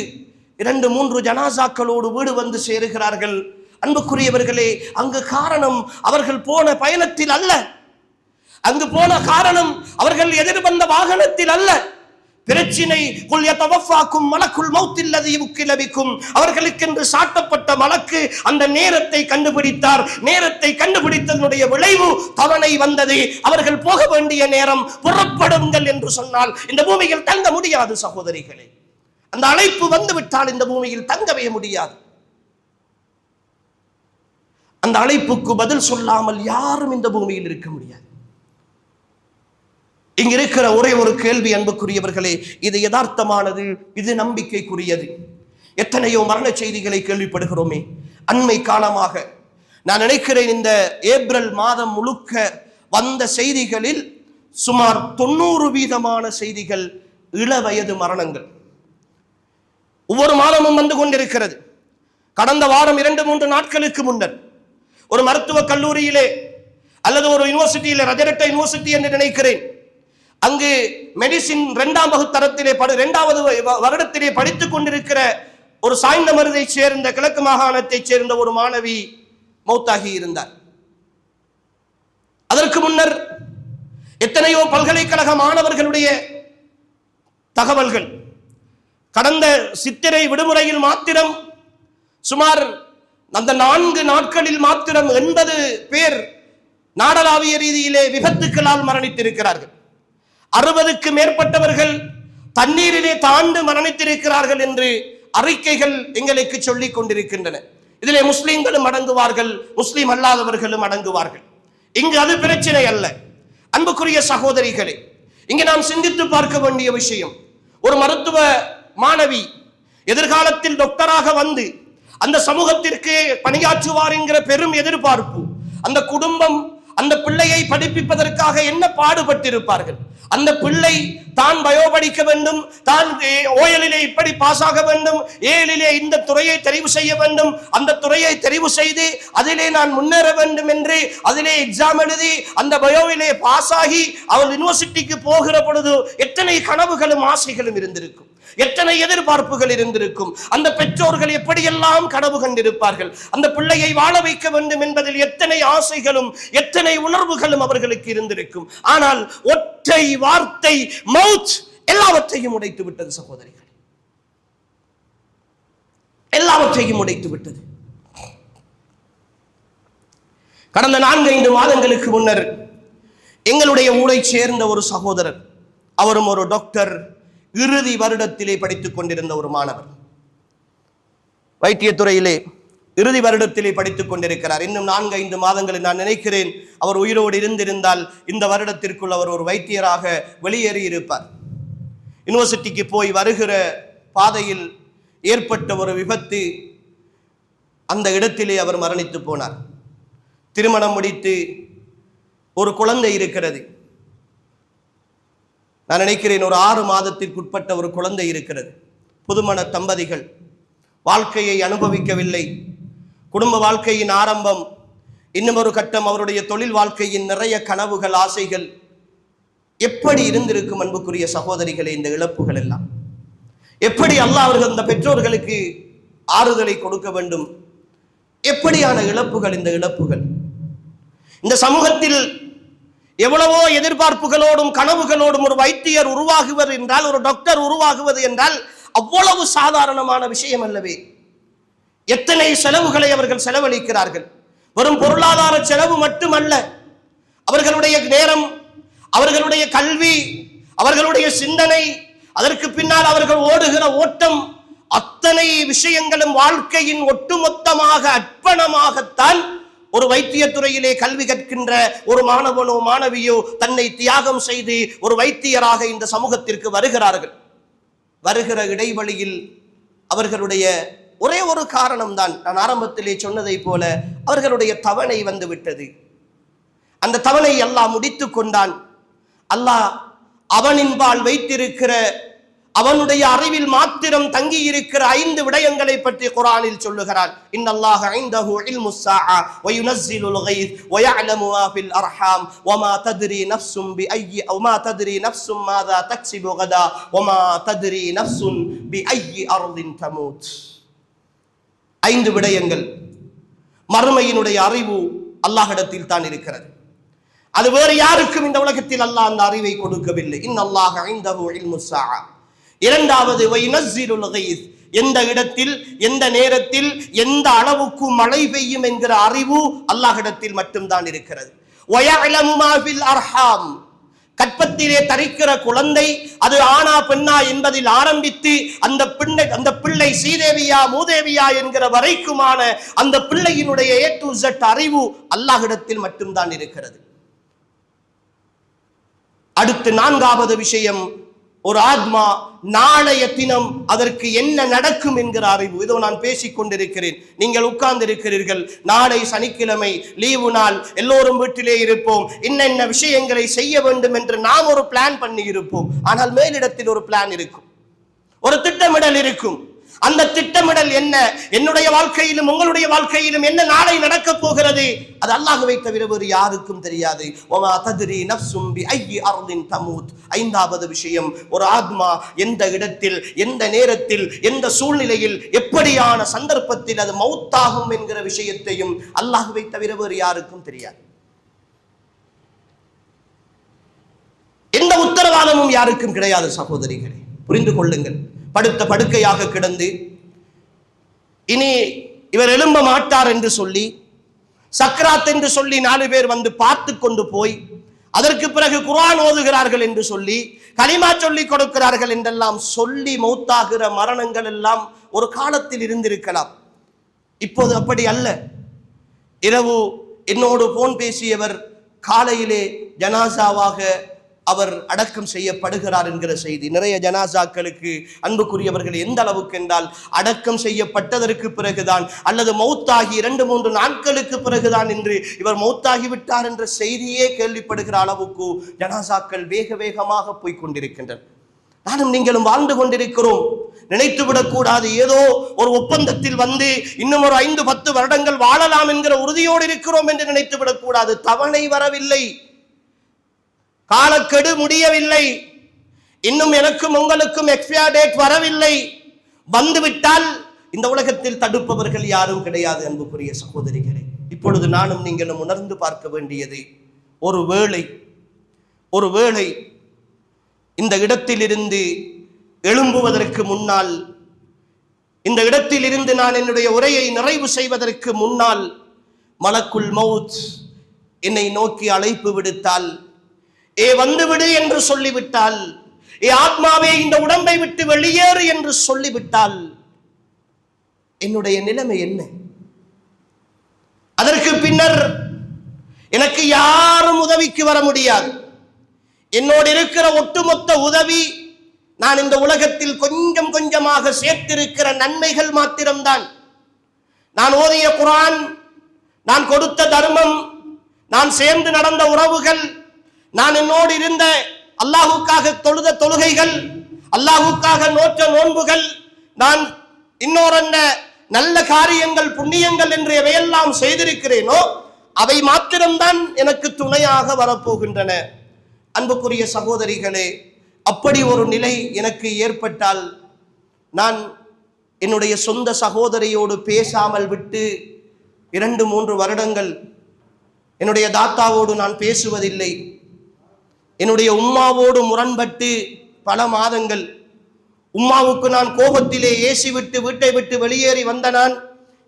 2-3 ஜனாசாக்களோடு வீடு வந்து சேருகிறார்கள். அன்புக்குரியவர்களே, அங்கு காரணம் அவர்கள் போன பயணத்தில் அல்ல, அங்கு போன காரணம் அவர்கள் எதிர்வந்த வாகனத்தில் அல்ல. பிரச்சினை குல் யதவஃபாக்கும் மலக்குல் மௌத்தில் லதி வுக்கில பிக்கும், அவர்களுக்கென்று சாட்டப்பட்ட மலக்கு அந்த நேரத்தை கண்டுபிடித்தார். நேரத்தை கண்டுபிடித்ததனுடைய விளைவு தவணை வந்தது. அவர்கள் போக வேண்டிய நேரம், புறப்படுங்கள் என்று சொன்னால் இந்த பூமியில் தங்க முடியாது சகோதரிகளே. அந்த அழைப்பு வந்துவிட்டால் இந்த பூமியில் தங்கவே முடியாது. அந்த அழைப்புக்கு பதில் சொல்லாமல் யாரும் இந்த பூமியில் இருக்க முடியாது. இங்க இருக்கிற ஒரே ஒரு கேள்வி அன்புக்குரியவர்களே, இது யதார்த்தமானது, இது நம்பிக்கைக்குரியது. எத்தனையோ மரண செய்திகளை கேள்விப்படுகிறோமே. அண்மை காலமாக நான் நினைக்கிறேன் இந்த ஏப்ரல் மாதம் முழுக்க வந்த செய்திகளில் சுமார் 90% செய்திகள் இளவயது மரணங்கள். ஒவ்வொரு மாதமும் வந்து கொண்டிருக்கிறது. கடந்த வாரம் 2-3 நாட்களுக்கு முன்னர் ஒரு மருத்துவ கல்லூரியிலே அல்லது ஒரு யூனிவர்சிட்டியிலே, ரஜரட்ட யூனிவர்சிட்டி என்று நினைக்கிறேன், அங்கு மெடிசின் 2ஆம் வகுப்பு தரத்திலே 2வது வருடத்திலே படித்துக் கொண்டிருக்கிற ஒரு சாய்ந்தமருதை சேர்ந்த கிழக்கு மாகாணத்தை சேர்ந்த ஒரு மாணவி மௌத்தாகி இருந்தார். அதற்கு முன்னர் எத்தனையோ பல்கலைக்கழக மாணவர்களுடைய தகவல்கள். கடந்த சித்திரை விடுமுறையில் மாத்திரம் சுமார் அந்த 4 நாட்களில் மாத்திரம் 80 பேர் நாடளாவிய ரீதியிலே விபத்துக்களால் மரணித்திருக்கிறார்கள். 60க்கு மேற்பட்டவர்கள் தண்ணீரிலே தாண்டு மரணித்திருக்கிறார்கள் என்று அறிக்கைகள் எங்களுக்கு சொல்லிக் கொண்டிருக்கின்றன. இதிலே முஸ்லிம்களும் அடங்குவார்கள், முஸ்லிம் அல்லாதவர்களும் அடங்குவார்கள். இங்கு அது பிரச்சனை அல்ல. அன்புக்குரிய சகோதரிகளே, இங்கு நாம் சிந்தித்து பார்க்க வேண்டிய விஷயம், ஒரு மருத்துவ மாணவி எதிர்காலத்தில் டாக்டராக வந்து அந்த சமூகத்திற்கு பணியாற்றுவார் என்கிற பெரும் எதிர்பார்ப்பு. அந்த குடும்பம் அந்த பிள்ளையை படிப்பிப்பதற்காக என்ன பாடுபட்டிருப்பார்கள். அந்த பிள்ளை தான் பயோ படிக்க வேண்டும், தான் ஓயலிலே இப்படி பாஸ் ஆக வேண்டும், ஏழிலே இந்த துறையை தெரிவு செய்ய வேண்டும், அந்த துறையை தெரிவு செய்து அதிலே நான் முன்னேற வேண்டும் என்று அதிலே எக்ஸாம் எழுதி அந்த பயோவிலே பாஸ் ஆகி அவள் யூனிவர்சிட்டிக்கு போகிற பொழுது எத்தனை கனவுகளும் ஆசைகளும் இருந்திருக்கும், எத்தனை எதிர்பார்ப்புகள் இருந்திருக்கும். அந்த பெற்றோர்கள் எப்படியெல்லாம் கனவு கண்டிருப்பார்கள். அந்த பிள்ளையை வாழ வைக்க வேண்டும் என்பதில் எத்தனை ஆசைகளும் எத்தனை உணர்வுகளும் அவர்களுக்கு இருந்திருக்கும். ஆனால் ஒற்றை வார்த்தை மவுத் எல்லாவற்றையும் உடைத்து விட்டது சகோதரிகள், எல்லாவற்றையும் உடைத்து விட்டது. கடந்த 4-5 மாதங்களுக்கு முன்னர் எங்களுடைய ஊரை சேர்ந்த ஒரு சகோதரர், அவரும் ஒரு டாக்டர், இறுதி வருடத்திலே படித்துக் கொண்டிருந்த ஒரு மாணவர், வைத்தியத்துறையிலே இறுதி வருடத்திலே படித்துக் கொண்டிருக்கிறார். இன்னும் 4-5 மாதங்களில் நான் நினைக்கிறேன் அவர் உயிரோடு இருந்திருந்தால் இந்த வருடத்திற்குள் அவர் ஒரு வைத்தியராக வெளியேறி இருப்பார். யூனிவர்சிட்டிக்கு போய் வருகிற பாதையில் ஏற்பட்ட ஒரு விபத்து, அந்த இடத்திலே அவர் மரணித்து போனார். திருமணம் முடித்து ஒரு குழந்தை இருக்கிறது. நான் நினைக்கிறேன் ஒரு 6 மாதத்திற்குட்பட்ட ஒரு குழந்தை இருக்கிறது. புதுமண தம்பதிகள், வாழ்க்கையை அனுபவிக்கவில்லை, குடும்ப வாழ்க்கையின் ஆரம்பம், இன்னும் ஒரு கட்டம் அவருடைய தொழில் வாழ்க்கையின் நிறைய கனவுகள், ஆசைகள். எப்படி இருந்திருக்கும் அன்புக்குரிய சகோதரிகளே இந்த இழப்புகள் எல்லாம்? எப்படி அல்லாஹ் அவர்கள் இந்த பெற்றோர்களுக்கு ஆறுதலை கொடுக்க வேண்டும்? எப்படியான இழப்புகள் இந்த இழப்புகள்? இந்த சமூகத்தில் எவ்வளவோ எதிர்பார்ப்புகளோடும் கனவுகளோடும் ஒரு வைத்தியர் உருவாகுவது என்றால், ஒரு டாக்டர் உருவாகுவது என்றால் அவ்வளவு சாதாரணமான விஷயம் அல்லவே. எத்தனை செலவுகளை அவர்கள் செலவழிக்கிறார்கள். வெறும் பொருளாதார செலவு மட்டுமல்ல, அவர்களுடைய நேரம், அவர்களுடைய கல்வி, அவர்களுடைய சிந்தனை, அதற்கு பின்னால் அவர்கள் ஓடுகிற ஓட்டம் அத்தனை விஷயங்களும் வாழ்க்கையின் ஒட்டுமொத்தமாக அர்ப்பணமாகத்தான் ஒரு வைத்தியத்துறையிலே கல்வி கற்கின்ற ஒரு மாணவனோ மாணவியோ தன்னை தியாகம் செய்து ஒரு வைத்தியராக இந்த சமூகத்திற்கு வருகிறார்கள். வருகிற இடைவெளியில் அவர்களுடைய ஒரே ஒரு காரணம் தான், நான் ஆரம்பத்திலே சொன்னதை போல, அவர்களுடைய தவணை வந்து விட்டது. அந்த தவணை அல்லாஹ் முடித்து கொண்டான். அல்லாஹ் அவனின்பால் வைத்திருக்கிற, அவனுடைய அறிவில் மாத்திரம் தங்கி இருக்கிற 5 விடயங்களை பற்றி குர்ஆனில் சொல்லுகிறான். இன்னல்லாஹ இன்தஹு இல்முஸ் ஸாஅ வ யுனஸ்ஸிலுல் கைஸ் வ யஅலமு மா ஃபில் அர்ஹாம் வ மா தத்ரி நஃப்ஸும் பிஅய்யி வ மா தத்ரி நஃப்ஸும் மாதா தக்ஸிபு கதா வ மா தத்ரி நஃப்ஸுன் பிஅய்யி அர்தின் தமூத். 5 விடயங்கள். மறுமையினுடைய அறிவு அல்லாஹ்விடத்தில் தான் இருக்கிறது. அது வேறு யாருக்கும் இந்த உலகத்தில் அல்லாஹ் அந்த அறிவை கொடுக்கவில்லை. இன்னல்லாஹ இன்தஹு இல்முஸ் ஸாஅ. இரண்டாவது வயுனஸ்ஸிலுல் கைஸ், எந்த இடத்தில் எந்த நேரத்தில் எந்த அளவுக்கு மழை பெய்யும் என்கிற அறிவு அல்லாஹ்விடத்தில் மட்டும்தான் இருக்கிறது. வயஅலமு மா ஃபில் அர்ஹாம், கற்பத்திலே தரிக்கிற குழந்தை அது ஆனா பெண்ணா என்பதில் ஆரம்பித்து அந்த பிள்ளை சீதேவியா மூதேவியா என்கிற வரைக்குமான அந்த பிள்ளையினுடைய A to Z அறிவு அல்லாஹ்விடத்தில் மட்டும்தான் இருக்கிறது. அடுத்து 4வது விஷயம், ஒரு ஆத்மா நாளைய தினம் அதற்கு என்ன நடக்கும் என்கிற அறிவு. இதோ நான் பேசிக் கொண்டிருக்கிறேன், நீங்கள் உட்கார்ந்து இருக்கிறீர்கள். நாளை சனிக்கிழமை லீவு நாள், எல்லோரும் வீட்டிலே இருப்போம். இன்னென்ன விஷயங்களை செய்ய வேண்டும் என்று நாம் ஒரு பிளான் பண்ணி இருப்போம். ஆனால் மேலிடத்தில் ஒரு பிளான் இருக்கும், ஒரு திட்டமிடல் இருக்கும். அந்த திட்டமிடல் என்ன? என்னுடைய வாழ்க்கையிலும் உங்களுடைய வாழ்க்கையிலும் என்ன நாளை நடக்க போகிறது, அது அல்லாஹ்வை தவிர வேறு யாருக்கும் தெரியாது. வமா தத்ரி நஃப்ஸும் பிஅய்யி அர்தின் தமூத். 5வது விஷயம், ஒரு ஆத்மா எந்த இடத்தில் எந்த நேரத்தில் எந்த சூழ்நிலையில் எப்படியான சந்தர்ப்பத்தில் அது மௌத்தாகும் என்கிற விஷயத்தையும் அல்லாஹ்வை தவிர வேறு யாருக்கும் தெரியாது. எந்த உத்தரவாதமும் யாருக்கும் கிடையாது. சகோதரிகளே, புரிந்து கொள்ளுங்கள். படுத்த படுக்கையாக கிடந்து இனி இவர் எழும்ப மாட்டார் என்று சொல்லி, சக்ராத் என்று சொல்லி 4 பேர் வந்து பார்த்து கொண்டு போய், அதற்கு பிறகு குர்ஆன் ஓதுகிறார்கள் என்று சொல்லி, கலிமா சொல்லி கொடுக்கிறார்கள் என்றெல்லாம் சொல்லி மௌத்தாகிற மரணங்கள் எல்லாம் ஒரு காலத்தில் இருந்திருக்கலாம். இப்போது அப்படி அல்ல. இரவு என்னோடு போன் பேசியவர் காலையிலே ஜனாசாவாக அவர் அடக்கம் செய்யப்படுகிறார் என்கிற செய்தி. நிறைய ஜனாசாக்களுக்கு அன்புக்குரியவர்கள் எந்த அளவுக்கு என்றால், அடக்கம் செய்யப்பட்டதற்கு பிறகுதான் அல்லது மௌத்தாகி 2-3 நாட்களுக்கு பிறகுதான் என்று இவர் மௌத்தாகி விட்டார் என்ற செய்தியே கேள்விப்படுகிற அளவுக்கு ஜனாசாக்கள் வேக வேகமாக போய்கொண்டிருக்கின்றன. நானும் நீங்களும் வாழ்ந்து கொண்டிருக்கிறோம். நினைத்து விடக்கூடாது ஏதோ ஒரு ஒப்பந்தத்தில் வந்து இன்னும் ஒரு 5-10 வருடங்கள் வாழலாம் என்கிற உறுதியோடு இருக்கிறோம் என்று நினைத்து விடக்கூடாது. தவணை வரவில்லை, காலக்கெடு முடியவில்லை, இன்னும் எனக்கும் உங்களுக்கும் எக்ஸ்பயர் டேட் வரவில்லை. வந்துவிட்டால் இந்த உலகத்தில் தடுப்பவர்கள் யாரும் கிடையாது. அன்புக்குரிய சகோதரிகளே, இப்பொழுது நானும் நீங்களும் உணர்ந்து பார்க்க வேண்டியது, ஒருவேளை இந்த இடத்திலிருந்து எழும்புவதற்கு முன்னால், இந்த இடத்திலிருந்து நான் என்னுடைய உரையை நிறைவு செய்வதற்கு முன்னால் மலக்குல் மௌத் என்னை நோக்கி அழைப்பு விடுத்தால், வந்துவிடு என்று சொல்லிவிட்டால், ஆத்மாவே இந்த உடம்பை விட்டு வெளியேறு என்று சொல்லிவிட்டால் என்னுடைய நிலைமை என்ன? அதற்கு பின்னர் எனக்கு யாரும் உதவிக்கு வர முடியாது. என்னோடு இருக்கிற ஒட்டுமொத்த உதவி நான் இந்த உலகத்தில் கொஞ்சம் கொஞ்சமாக சேர்த்திருக்கிற நன்மைகள் மாத்திரம்தான். நான் ஓதிய குர்ஆன், நான் கொடுத்த தர்மம், நான் சேர்ந்து நடந்த உறவுகள், நான் என்னோடு இருந்த அல்லாஹுக்காக தொழுத தொழுகைகள், அல்லாஹுக்காக நோற்ற நோன்புகள், நான் இன்னொரு நல்ல காரியங்கள் புண்ணியங்கள் என்று எவையெல்லாம் செய்திருக்கிறேனோ அவை மாத்திரம்தான் எனக்கு துணையாக வரப்போகின்றன. அன்புக்குரிய சகோதரிகளே, அப்படி ஒரு நிலை எனக்கு ஏற்பட்டால், நான் என்னுடைய சொந்த சகோதரியோடு பேசாமல் விட்டு 2-3 வருடங்கள் என்னுடைய தாத்தாவோடு நான் பேசுவதில்லை, என்னுடைய உம்மாவோடு முரண்பட்டு பல மாதங்கள், உம்மாவுக்கு நான் கோபத்திலே ஏசி விட்டு வீட்டை விட்டு வெளியேறி வந்த நான்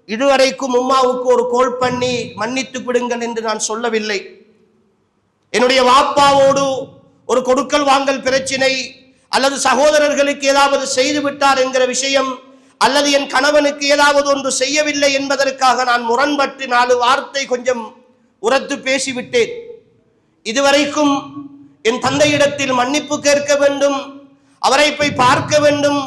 இதுவரைக்கும் உம்மாவுக்கு ஒரு கோல் பண்ணி மன்னித்து விடுங்கள் என்று நான் சொல்லவில்லை. என்னுடைய வாப்பாவோடு ஒரு கொடுக்கல் வாங்கல் பிரச்சினை, அல்லது சகோதரர்களுக்கு ஏதாவது செய்து விட்டார் என்கிற விஷயம், அல்லது என் கணவனுக்கு ஏதாவது ஒன்று செய்யவில்லை என்பதற்காக நான் முரண்பட்டு 4 வார்த்தை கொஞ்சம் உரத்து பேசிவிட்டேன். இதுவரைக்கும் என் தந்தையிடத்தில் மன்னிப்பு கேட்க வேண்டும், அவரை போய் பார்க்க வேண்டும்,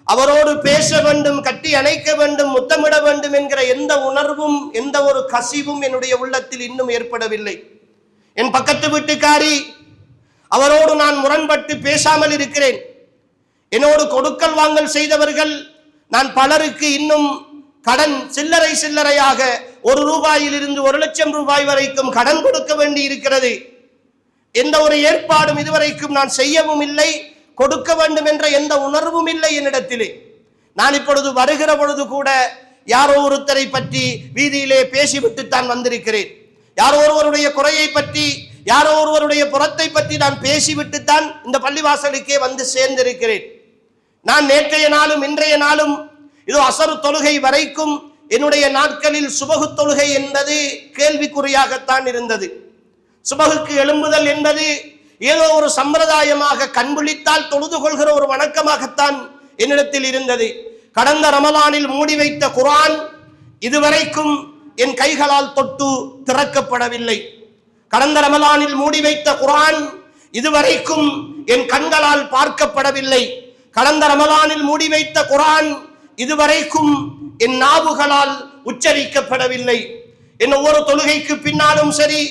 அவரோடு பேச வேண்டும், கட்டி அணைக்க வேண்டும், முத்தமிட வேண்டும் என்கிற எந்த உணர்வும் எந்த ஒரு கசிவும் என்னுடைய உள்ளத்தில் இன்னும் ஏற்படவில்லை. என் பக்கத்து வீட்டுக்காரி, அவரோடு நான் முரண்பட்டு பேசாமல் இருக்கிறேன். என்னோடு கொடுக்கல் வாங்கல் செய்தவர்கள், நான் பலருக்கு இன்னும் கடன் சில்லறையாக 1 ரூபாயிலிருந்து 1 லட்சம் ரூபாய் வரைக்கும் கடன் கொடுக்க வேண்டி இருக்கிறது. எந்த ஒரு ஏற்பாடும் இதுவரைக்கும் நான் செய்யவும் இல்லை, கொடுக்க வேண்டும் என்ற எந்த உணர்வும் இல்லை என்னிடத்திலே. நான் இப்பொழுது வருகிற பொழுது கூட யாரோ ஒருத்தரை பற்றி வீதியிலே பேசிவிட்டு தான் வந்திருக்கிறேன். யாரோ ஒருவருடைய குறையை பற்றி, யாரோ ஒருவருடைய புறத்தை பற்றி நான் பேசிவிட்டு தான் இந்த பள்ளிவாசலுக்கே வந்து சேர்ந்திருக்கிறேன். நான் நேற்றைய நாளும் இன்றைய நாளும் இதோ அசரு தொழுகை வரைக்கும் என்னுடைய நாட்களில் சுபகு தொழுகை என்பது கேள்விக்குறியாகத்தான் இருந்தது. சுபகுக்கு எழும்புதல் என்பது ஏதோ ஒரு சம்பிரதாயமாக கண்விழித்தால் தொழுது கொள்கிற ஒரு வணக்கமாகத்தான் என்னிடத்தில் இருந்தது. கடந்த ரமலானில் மூடி வைத்த குர்ஆன் இதுவரைக்கும் என் கைகளால் தொட்டு திறக்கப்படவில்லை. கடந்த ரமலானில் மூடி வைத்த குர்ஆன் இதுவரைக்கும் என் கண்களால் பார்க்கப்படவில்லை. கடந்த ரமலானில் மூடி வைத்த குர்ஆன் இதுவரைக்கும் என் நாவுகளால் உச்சரிக்கப்படவில்லை. என் ஒவ்வொரு தொழுகைக்கு பின்னாலும் சரி,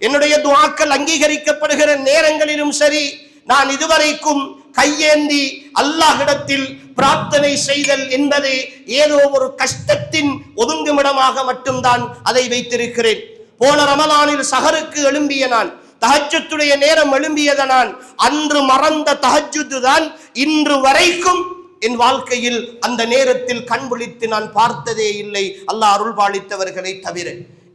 என்னுடைய துஆக்கள் அங்கீகரிக்கப்படுகிற நேரங்களிலும் சரி, நான் இதுவரைக்கும் கையேந்தி அல்லாஹ்விடத்தில் பிரார்த்தனை செய்தல் என்பது ஏதோ ஒரு கஷ்டத்தின் ஒதுங்குமிடமாக மட்டும்தான் அதை வைத்திருக்கிறேன். போன ரமலானில் சஹருக்கு எழும்பிய நான், தஹஜ்ஜுடைய நேரம் எழும்பியத நான், அன்று மறந்த தஹஜ்ஜுத் தான் இன்று வரைக்கும் என் வாழ்க்கையில் அந்த நேரத்தில் கண் விழித்து நான் பார்த்ததே இல்லை, அல்லாஹ் அருள் பாலித்தவர்களை தவிர.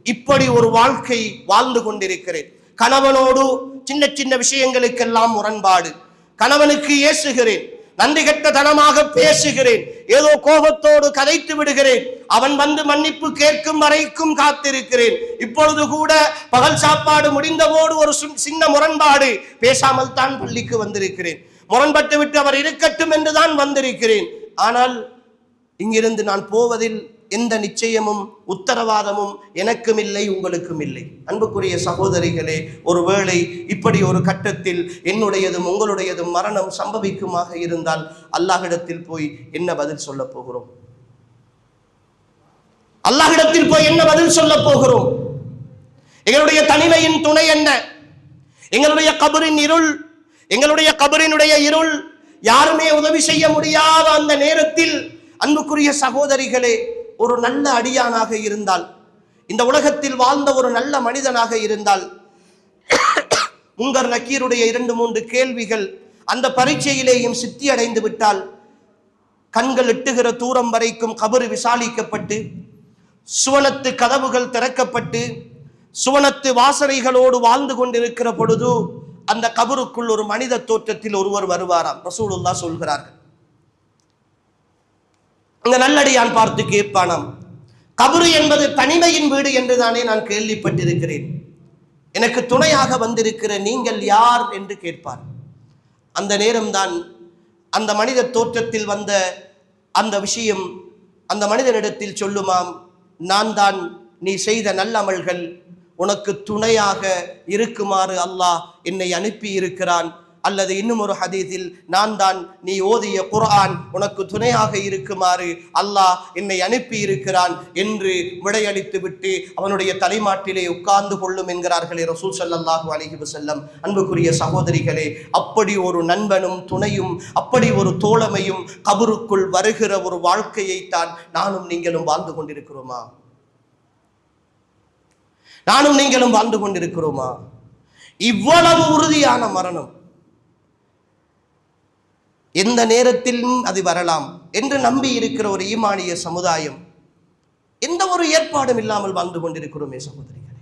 இப்படி ஒரு வாழ்க்கை வாழ்ந்து கொண்டிருக்கிறேன். கணவனோடு சின்ன சின்ன விஷயங்களுக்கெல்லாம் முரண்பாடு. கணவனுக்கு ஏசுகிறேன், நன்றி கெட்ட தனமாக பேசுகிறேன், ஏதோ கோபத்தோடு கதைத்து விடுகிறேன். அவன் வந்து மன்னிப்பு கேட்கும் வரைக்கும் காத்திருக்கிறேன். இப்பொழுது கூட பகல் சாப்பாடு முடிந்தபோது ஒரு சின்ன முரண்பாடு, பேசாமல் தான் பள்ளிக்கு வந்திருக்கிறேன். முரண்பட்டு விட்டு அவர் இருக்கட்டும் என்றுதான் வந்திருக்கிறேன். ஆனால் இங்கிருந்து நான் போவதில் எந்த நிச்சயமும் உத்தரவாதமும் எனக்கும் இல்லை, உங்களுக்கும் இல்லை. அன்புக்குரிய சகோதரிகளே, ஒருவேளை இப்படி ஒரு கட்டத்தில் என்னுடையதும் உங்களுடையதும் மரணம் சம்பவிக்குமாக இருந்தால் அல்லாஹ்விடத்தில் போய் என்ன பதில் சொல்ல போகிறோம்? அல்லாஹ்விடத்தில் போய் என்ன பதில் சொல்ல போகிறோம்? எங்களுடைய தனிமையின் துணை என்ன? எங்களுடைய கபரின் இருள், எங்களுடைய கபரினுடைய இருள், யாருமே உதவி செய்ய முடியாத அந்த நேரத்தில் அன்புக்குரிய சகோதரிகளே, ஒரு நல்ல அடியானாக இருந்தால், இந்த உலகத்தில் வாழ்ந்த ஒரு நல்ல மனிதனாக இருந்தால், முங்கர் நக்கீருடைய 2-3 கேள்விகள் அந்த பரீட்சையிலேயும் சித்தி அடைந்து விட்டால், கண்கள் எட்டுகிற தூரம் வரைக்கும் கபரு விசாலிக்கப்பட்டு, சுவனத்து கதவுகள் திறக்கப்பட்டு, சுவனத்து வாசனைகளோடு வாழ்ந்து கொண்டிருக்கிற பொழுது அந்த கபருக்குள் ஒரு மனித தோற்றத்தில் ஒருவர் வருவாராம். ரசூலுல்லாஹ் சொல்கிறார்கள். அந்த நல்லடியான் பார்த்து கேட்பானாம், கபரு என்பது தனிமையின் வீடு என்றுதானே நான் கேள்விப்பட்டிருக்கிறேன், எனக்கு துணையாக வந்திருக்கிற நீங்கள் யார் என்று கேட்பார். அந்த நேரம்தான் அந்த மனித தோற்றத்தில் வந்த அந்த விஷயம் அந்த மனிதனிடத்தில் சொல்லுமாம், நான் தான் நீ செய்த நல்ல அமல்கள் உனக்கு துணையாக இருக்குமாறு அல்லாஹ் என்னை அனுப்பி இருக்கிறான். அல்லது இன்னும் ஒரு ஹதீஸில், நான் தான் நீ ஓதிய குர்ஆன் உனக்கு துணையாக இருக்குமாறு அல்லாஹ் என்னை அனுப்பி இருக்கிறான் என்று விடையளித்து விட்டு அவனுடைய தலைமாட்டிலே உட்கார்ந்து கொள்ளும் என்கிறார்களே ரசூல் ஸல்லல்லாஹு அலைஹி வஸல்லம். அன்புக்குரிய சகோதரிகளே, அப்படி ஒரு நண்பனும் துணையும், அப்படி ஒரு தோழமையும் கபருக்குள் வருகிற ஒரு வாழ்க்கையைத்தான் நானும் நீங்களும் வாழ்ந்து கொண்டிருக்கிறோமா? நானும் நீங்களும் வாழ்ந்து கொண்டிருக்கிறோமா? இவ்வளவு உறுதியான மரணம் எந்த நேரத்திலும் அது வரலாம் என்று நம்பி இருக்கிற ஒரு ஈமானிய சமுதாயம் எந்த ஒரு ஏற்பாடும் இல்லாமல் வாழ்ந்து கொண்டிருக்கிறோமே சகோதரிகளே,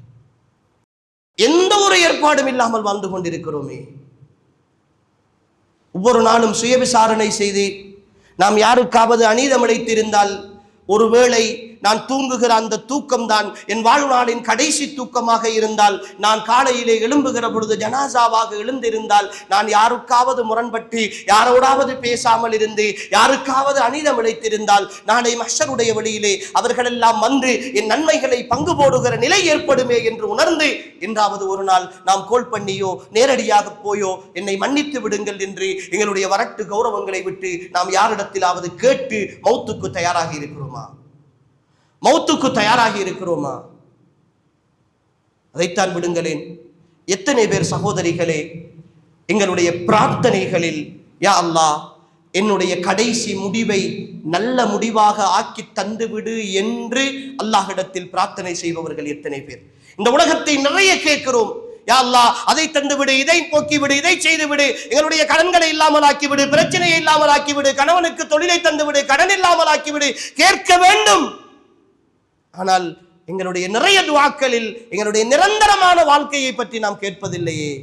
எந்த ஒரு ஏற்பாடும் இல்லாமல் வாழ்ந்து கொண்டிருக்கிறோமே. ஒவ்வொரு நாளும் சுய விசாரணை செய்து நாம் யாருக்காவது அநீதம் இழைத்திருந்தால், ஒருவேளை நான் தூங்குகிற அந்த தூக்கம் தான் என் வாழ்நாளின் கடைசி தூக்கமாக இருந்தால், நான் காலையிலே எழும்புகிற பொழுது ஜனாசாவாக எழுந்திருந்தால், நான் யாருக்காவது முரண்பட்டு யாரோடாவது பேசாமல் இருந்து யாருக்காவது அநீதம் இழைத்திருந்தால், நாளை மஹ்ஷருடைய வழியிலே அவர்களெல்லாம் வந்து என் நன்மைகளை பங்கு போடுகிற நிலை ஏற்படுமே என்று உணர்ந்து, என்றாவது ஒரு நாள் நாம் கோல் பண்ணியோ நேரடியாக போயோ என்னை மன்னித்து விடுங்கள் என்று எங்களுடைய வரட்டு கௌரவங்களை விட்டு நாம் யாரிடத்திலாவது கேட்டு மௌத்துக்கு தயாராகி இருக்கிறோமா? மௌத்துக்கு தயாராகி இருக்கிறோமா? அதைத்தான் விடுங்களேன். எத்தனை பேர் சகோதரிகளே எங்களுடைய பிரார்த்தனைகளில், யா அல்லாஹ் என்னுடைய கடைசி முடிவை நல்ல முடிவாக ஆக்கி தந்துவிடு என்று அல்லாஹ்விடத்தில் பிரார்த்தனை செய்பவர்கள் எத்தனை பேர்? இந்த உலகத்தை நிறைய கேட்கிறோம், யா அல்லாஹ் அதை தந்துவிடு, இதை போக்கிவிடு, இதை செய்துவிடு, எங்களுடைய கடன்களை இல்லாமல் ஆக்கிவிடு, பிரச்சனையை இல்லாமல் ஆக்கிவிடு, கணவனுக்கு தொழிலை தந்துவிடு, கடன் இல்லாமல் ஆக்கிவிடு, கேட்க வேண்டும். ஆனால் எங்களுடைய நிறைய துஆக்களில் எங்களுடைய நிரந்தரமான வாழ்க்கையை பற்றி நாம் கேட்பதில்லையே.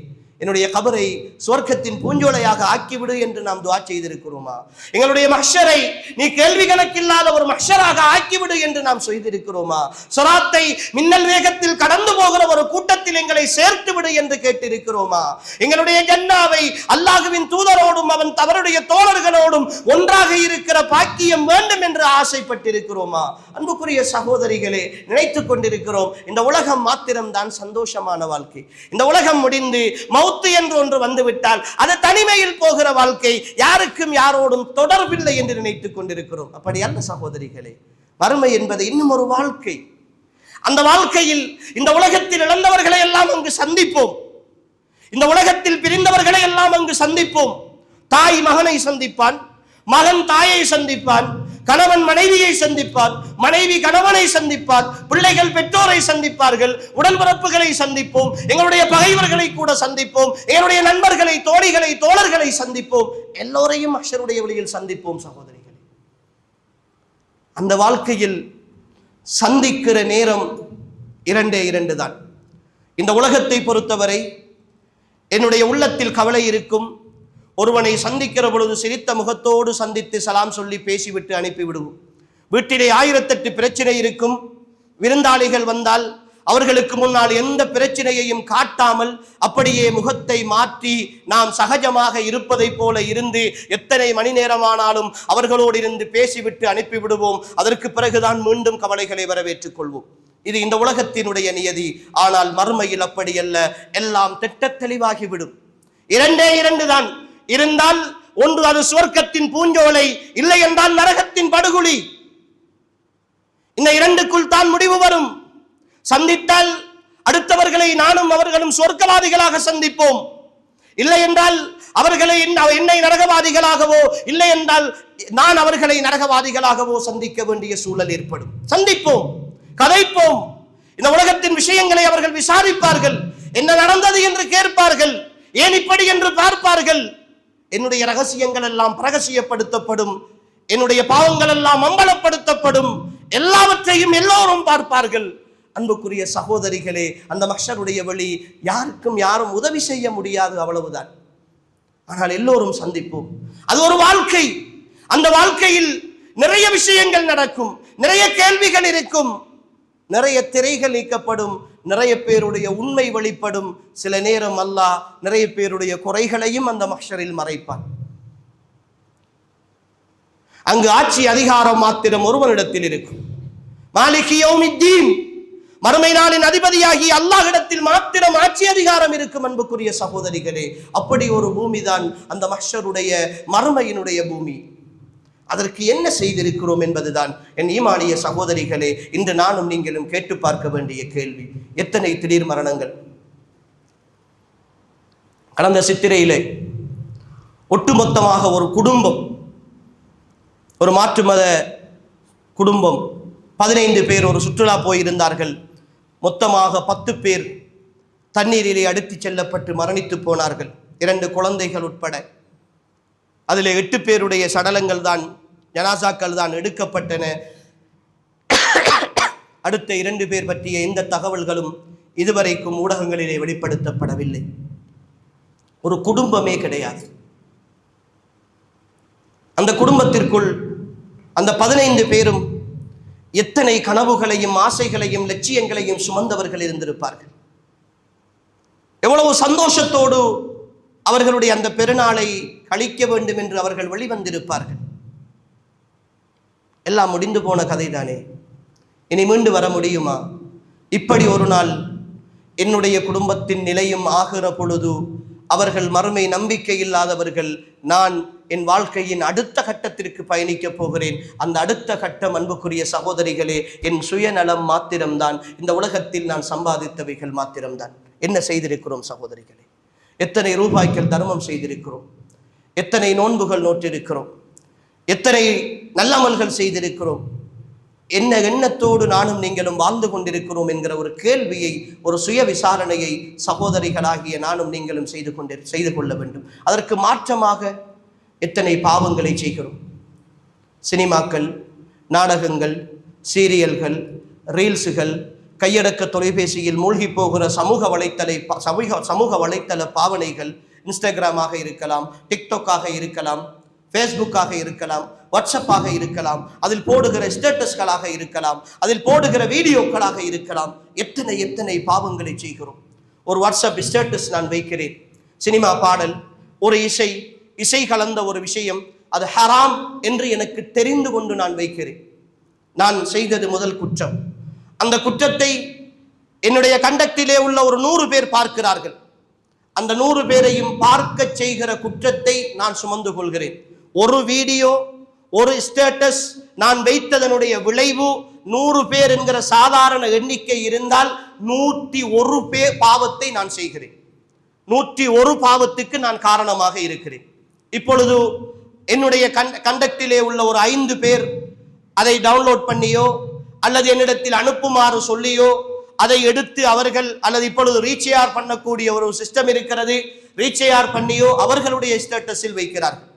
என்னுடைய கபரை சுவர்க்கத்தின் பூஞ்சோலையாக ஆக்கிவிடு என்று நாம் துஆ செய்திருக்கிறோமா? எங்களுடைய மஹ்ஷரை நீ கேள்வி கணக்கில்லாத ஒரு மஹ்ஷராக ஆக்கிவிடு என்று நாம் செய்திருக்கிறோமா? ஸிராத்தை மின்னல் வேகத்தில் கடந்து போகிற ஒரு கூட்டத்தில் எங்களை சேர்த்து விடு என்று கேட்டிருக்கிறோமா? எங்களுடைய ஜன்னாவை அல்லாஹ்வின் தூதரோடும் அவன் அவருடைய தோழர்களோடும் ஒன்றாக இருக்கிற பாக்கியம் வேண்டும் என்று ஆசைப்பட்டிருக்கிறோமா? அன்புக்குரிய சகோதரிகளே, நினைத்துக் கொண்டிருக்கிறோம் இந்த உலகம் மாத்திரம்தான் சந்தோஷமான வாழ்க்கை. இந்த உலகம் முடிந்து மௌத்து என்று ஒன்று வந்துவிட்டால் அது தனிமையில் போகிற வாழ்க்கை, யாருக்கும் யாரோடும் தொடர்பில்லை என்று நினைத்துக் கொண்டிருக்கிறோம். அப்படி அல்ல சகோதரிகளே, மறுமை என்பது இன்னும் ஒரு வாழ்க்கை. அந்த வாழ்க்கையில் இந்த உலகத்தில் இழந்தவர்களை எல்லாம் அங்கு சந்திப்போம், இந்த உலகத்தில் பிரிந்தவர்களை எல்லாம் அங்கு சந்திப்போம். தாய் மகனை சந்திப்பான், மகன் தாயை சந்திப்பான், கணவன் மனைவியை சந்திப்பார், மனைவி கணவனை சந்திப்பார், பிள்ளைகள் பெற்றோரை சந்திப்பார்கள், உடன்பிறப்புகளை சந்திப்போம், எங்களுடைய பகைவர்களை கூட சந்திப்போம், எங்களுடைய நண்பர்களை, தோழிகளை, தோழர்களை சந்திப்போம், எல்லோரையும் மஹ்ஷருடைய வழியில் சந்திப்போம். சகோதரிகளே, அந்த வாழ்க்கையில் சந்திக்கிற நேரம் இரண்டு தான். இந்த உலகத்தை பொறுத்தவரை என்னுடைய உள்ளத்தில் கவலை இருக்கும். ஒருவனை சந்திக்கிற பொழுது சிரித்த முகத்தோடு சந்தித்து சலாம் சொல்லி பேசிவிட்டு அனுப்பிவிடுவோம். வீட்டிலே 1008 பிரச்சனை இருக்கும். விருந்தாளிகள் வந்தால் அவர்களுக்கு முன்னால் எந்த பிரச்சனையையும் காட்டாமல் அப்படியே முகத்தை மாற்றி நாம் சகஜமாக இருப்பதை போல இருந்து எத்தனை மணி நேரமானாலும் அவர்களோடு இருந்து பேசிவிட்டு அனுப்பிவிடுவோம். அதற்கு பிறகுதான் மீண்டும் கவலைகளை வரவேற்றுக் கொள்வோம். இது இந்த உலகத்தினுடைய நியதி. ஆனால் மறுமையில் அப்படி அல்ல, எல்லாம் திட்ட தெளிவாகிவிடும். இரண்டு தான். இருந்தால் ஒன்று அது சுவர்க்கத்தின் பூஞ்சோலை, இல்லை என்றால் நரகத்தின் படுகுழி. இந்த இரண்டுக்குள் தான் முடிவு வரும். சந்தித்தால் அடுத்தவர்களை நானும் அவர்களும் சொர்க்கவாதிகளாக சந்திப்போம், இல்லை என்றால் அவர்களை என்னை நரகவாதிகளாகவோ, இல்லை என்றால் நான் அவர்களை நரகவாதிகளாகவோ சந்திக்க வேண்டிய சூழல் ஏற்படும். சந்திப்போம், கதைப்போம். இந்த உலகத்தின் விஷயங்களை அவர்கள் விசாரிப்பார்கள், என்ன நடந்தது என்று கேட்பார்கள், ஏன் இப்படி என்று பார்ப்பார்கள். என்னுடைய ரகசியங்கள் எல்லாம் பிரகசியப்படுத்தப்படும், என்னுடைய பாவங்கள் எல்லாம் அம்பலப்படுத்தப்படும். எல்லாவற்றையும் எல்லோரும் பார்ப்பார்கள். அன்புக்குரிய சகோதரிகளே, அந்த மஹ்ஷருடைய வழி யாருக்கும் யாரும் உதவி செய்ய முடியாது, அவ்வளவுதான். ஆனால் எல்லோரும் சந்திப்போம். அது ஒரு வாழ்க்கை. அந்த வாழ்க்கையில் நிறைய விஷயங்கள் நடக்கும், நிறைய கேள்விகள் இருக்கும், நிறைய திரைகள் நீக்கப்படும், நிறைய பேருடைய உண்மை வெளிப்படும். சில நேரம் அல்லாஹ் நிறைய பேருடைய குறைகளையும் அந்த மஹ்ஷரில் மறைப்பான். அங்கு ஆட்சி அதிகாரம் மாத்திரம் ஒருவனிடத்தில் இருக்கும். மாலிகி யௌமித்தீன், மறுமை நாளின் அதிபதியாகி அல்லாஹ்விடத்தில் மாத்திரம் ஆட்சி அதிகாரம் இருக்கும். அன்புக்குரிய சகோதரிகளே, அப்படி ஒரு பூமி தான் அந்த மஹ்ஷருடைய மறுமையினுடைய பூமி. அதற்கு என்ன செய்திருக்கிறோம் என்பதுதான் என் ஈமானிய சகோதரிகளே இன்று நானும் நீங்களும் கேட்டு பார்க்க வேண்டிய கேள்வி. எத்தனை திடீர் மரணங்கள்! கடந்த சித்திரையிலே ஒட்டுமொத்தமாக ஒரு குடும்பம், ஒரு மாற்று மத குடும்பம், 15 பேர் ஒரு சுற்றுலா போயிருந்தார்கள். மொத்தமாக 10 பேர் தண்ணீரிலே அடித்துச் செல்லப்பட்டு மரணித்து போனார்கள், 2 குழந்தைகள் உட்பட. அதில் 8 பேருடைய சடலங்கள் தான், ஜனாசாக்கள் தான் எடுக்கப்பட்டன. அடுத்த 2 பேர் பற்றிய எந்த தகவல்களும் இதுவரைக்கும் ஊடகங்களிலே வெளிப்படுத்தப்படவில்லை. ஒரு குடும்பமே கிடையாது. அந்த குடும்பத்திற்குள் அந்த 15 பேரும் எத்தனை கனவுகளையும் ஆசைகளையும் லட்சியங்களையும் சுமந்தவர்கள் இருந்திருப்பார்கள். எவ்வளவு சந்தோஷத்தோடு அவர்களுடைய அந்த பெருநாளை கழிக்க வேண்டும் என்று அவர்கள் வெளிவந்திருப்பார்கள். எல்லாம் முடிந்து போன கதைதானே, இனி மீண்டு வர முடியுமா? இப்படி ஒரு நாள் என்னுடைய குடும்பத்தின் நிலையும் ஆகிற பொழுது அவர்கள் மறுமை நம்பிக்கை இல்லாதவர்கள், நான் என் வாழ்க்கையின் அடுத்த கட்டத்திற்கு பயணிக்கப் போகிறேன். அந்த அடுத்த கட்டம் அன்புக்குரிய சகோதரிகளே, என் சுயநலம் மாத்திரம்தான், இந்த உலகத்தில் நான் சம்பாதித்தவைகள் மாத்திரம்தான். என்ன செய்திருக்கிறோம் சகோதரிகளே? எத்தனை ரூபாய்கள் தர்மம் செய்திருக்கிறோம், எத்தனை நோன்புகள் நோற்றிருக்கிறோம், எத்தனை நல்லமல்கள் செய்திருக்கிறோம், என்ன எண்ணத்தோடு நானும் நீங்களும் வாழ்ந்து கொண்டிருக்கிறோம் என்கிற ஒரு கேள்வியை, ஒரு சுய விசாரணையை சகோதரிகளாகிய நானும் நீங்களும் செய்து கொள்ள வேண்டும். அதற்கு மாற்றமாக எத்தனை பாவங்களை செய்கிறோம். சினிமாக்கள், நாடகங்கள், சீரியல்கள், ரீல்ஸுகள், கையடக்க தொலைபேசியில் மூழ்கி போகிற சமூக வலைத்தள பாவனைகள், இன்ஸ்டாகிராமாக இருக்கலாம், டிக்டாக்காக இருக்கலாம், ஃபேஸ்புக்காக இருக்கலாம், வாட்ஸ்அப்பாக இருக்கலாம், அதில் போடுகிற ஸ்டேட்டஸ்களாக இருக்கலாம், அதில் போடுகிற வீடியோக்களாக இருக்கலாம். எத்தனை எத்தனை பாவங்களை செய்கிறோம். ஒரு வாட்ஸ்அப் ஸ்டேட்டஸ் நான் வைக்கிறேன், சினிமா பாடல், ஒரு இசை கலந்த ஒரு விஷயம், அது ஹராம் என்று எனக்கு தெரிந்து கொண்டு நான் வைக்கிறேன். நான் செய்தது முதல் குற்றம். அந்த குற்றத்தை என்னுடைய கண்டக்டிலே உள்ள ஒரு 100 பேர் பார்க்கிறார்கள். அந்த 100 பேரையும் பார்க்க செய்கிற குற்றத்தை நான் சுமந்து கொள்கிறேன். ஒரு வீடியோ, ஒரு ஸ்டேட்டஸ் நான் வைத்ததனுடைய விளைவு 100 பேர் என்கிற சாதாரண எண்ணிக்கை இருந்தால் 101 பேர் பாவத்தை நான் செய்கிறேன். 101 பாவத்துக்கு நான் காரணமாக இருக்கிறேன். இப்பொழுது என்னுடைய கண்டக்டிலே உள்ள ஒரு 5 பேர் அதை டவுன்லோட் பண்ணியோ அல்லது என்னிடத்தில் அனுப்புமாறு சொல்லியோ அதை எடுத்து அவர்கள், அல்லது இப்பொழுது ரீச்சேஆர் பண்ணக்கூடிய ஒரு சிஸ்டம் இருக்கிறது, ரீச்சேஆர் பண்ணியோ அவர்களுடைய ஸ்டேட்டஸில் வைக்கிறார்கள்.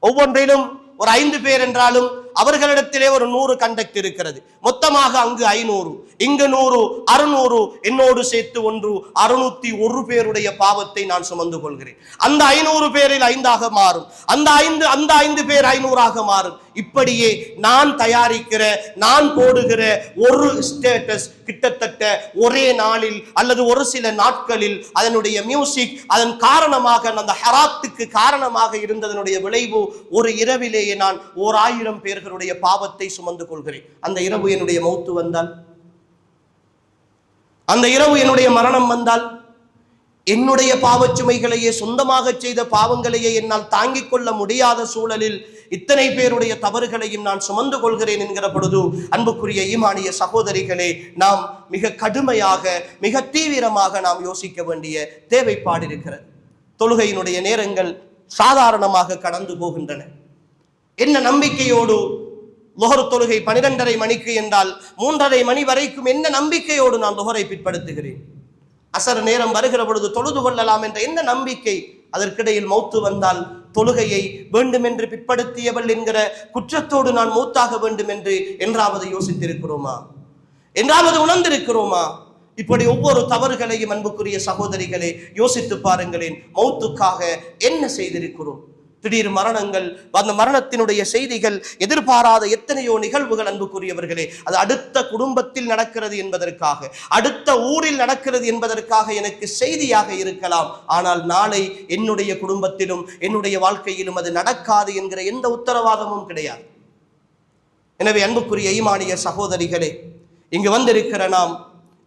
ஒவ்வொன்றிலும் ஒரு 5 பேர் என்றாலும் அவர்களிடத்திலே ஒரு 100 கண்டக்ட் இருக்கிறது. மொத்தமாக அங்கு 500, இங்கு 100, 600, என்னோடு சேர்த்து 601 பேருடைய பாவத்தை நான் சுமந்து கொள்கிறேன். அந்த 500 பேரில் 5ஆக மாறும், அந்த 5 பேர் 500ஆக மாறும். இப்படியே நான் தயாரிக்கிற, நான் போடுகிற ஒரு ஸ்டேட்டஸ் கிட்டத்தட்ட ஒரே நாளில் அல்லது ஒரு சில நாட்களில் அதனுடைய மியூசிக், அதன் காரணமாக அந்த ஹராத்துக்கு காரணமாக இருந்ததனுடைய விளைவு, ஒரு இரவிலேயே நான் 1000 பேர்களுடைய பாவத்தை சுமந்து கொள்கிறேன். அந்த இரவு என்னுடைய மௌத்து வந்தால், அந்த இரவு என்னுடைய மரணம் வந்தால், என்னுடைய பாவச்சுமைகளையே, சொந்தமாக செய்த பாவங்களையே என்னால் தாங்கிக் கொள்ள முடியாத சூழலில் இத்தனை பேருடைய தவறுகளையும் நான் சுமந்து கொள்கிறேன் என்கிற பொழுது, அன்புக்குரிய ஈமானிய சகோதரிகளே, நாம் மிக கடுமையாக, மிக தீவிரமாக நாம் யோசிக்க வேண்டிய தேவைப்பாடு இருக்கிறது. தொழுகையினுடைய நேரங்கள் சாதாரணமாக கடந்து போகின்றன. என்ன நம்பிக்கையோடு லுஹர் தொழுகை 12:30 மணிக்கு என்றால் 3:30 மணி வரைக்கும் என்ன நம்பிக்கையோடு நான் லுஹரை பிற்படுத்துகிறேன். அசர் நேரம் வருகிற பொழுது தொழுது கொள்ளலாம் என்ற என்ன நம்பிக்கை. அதற்கிடையில் மௌத்து வந்தால் தொழுகையை வேண்டுமென்று பிற்படுத்தியவள் என்கிற குற்றத்தோடு நான் மௌத்தாக வேண்டும் என்று என்றாவது யோசித்திருக்கிறோமா? என்றாவது உணர்ந்திருக்கிறோமா? இப்படி ஒவ்வொரு தவறுகளையும் அன்புக்குரிய சகோதரிகளே யோசித்து பாருங்களேன். மௌத்துக்காக என்ன செய்திருக்கிறோம்? திடீர் மரணங்கள், அந்த மரணத்தினுடைய செய்திகள், எதிர்பாராத எத்தனையோ நிகழ்வுகள் அன்புக்குரியவர்களே. அது அடுத்த குடும்பத்தில் நடக்கிறது என்பதற்காக, அடுத்த ஊரில் நடக்கிறது என்பதற்காக எனக்கு செய்தியாக இருக்கலாம். ஆனால் நாளை என்னுடைய குடும்பத்திலும் என்னுடைய வாழ்க்கையிலும் அது நடக்காது என்கிற எந்த உத்தரவாதமும் கிடையாது. எனவே அன்புக்குரிய ஈமானிய சகோதரிகளே, இங்கு வந்திருக்கிற நாம்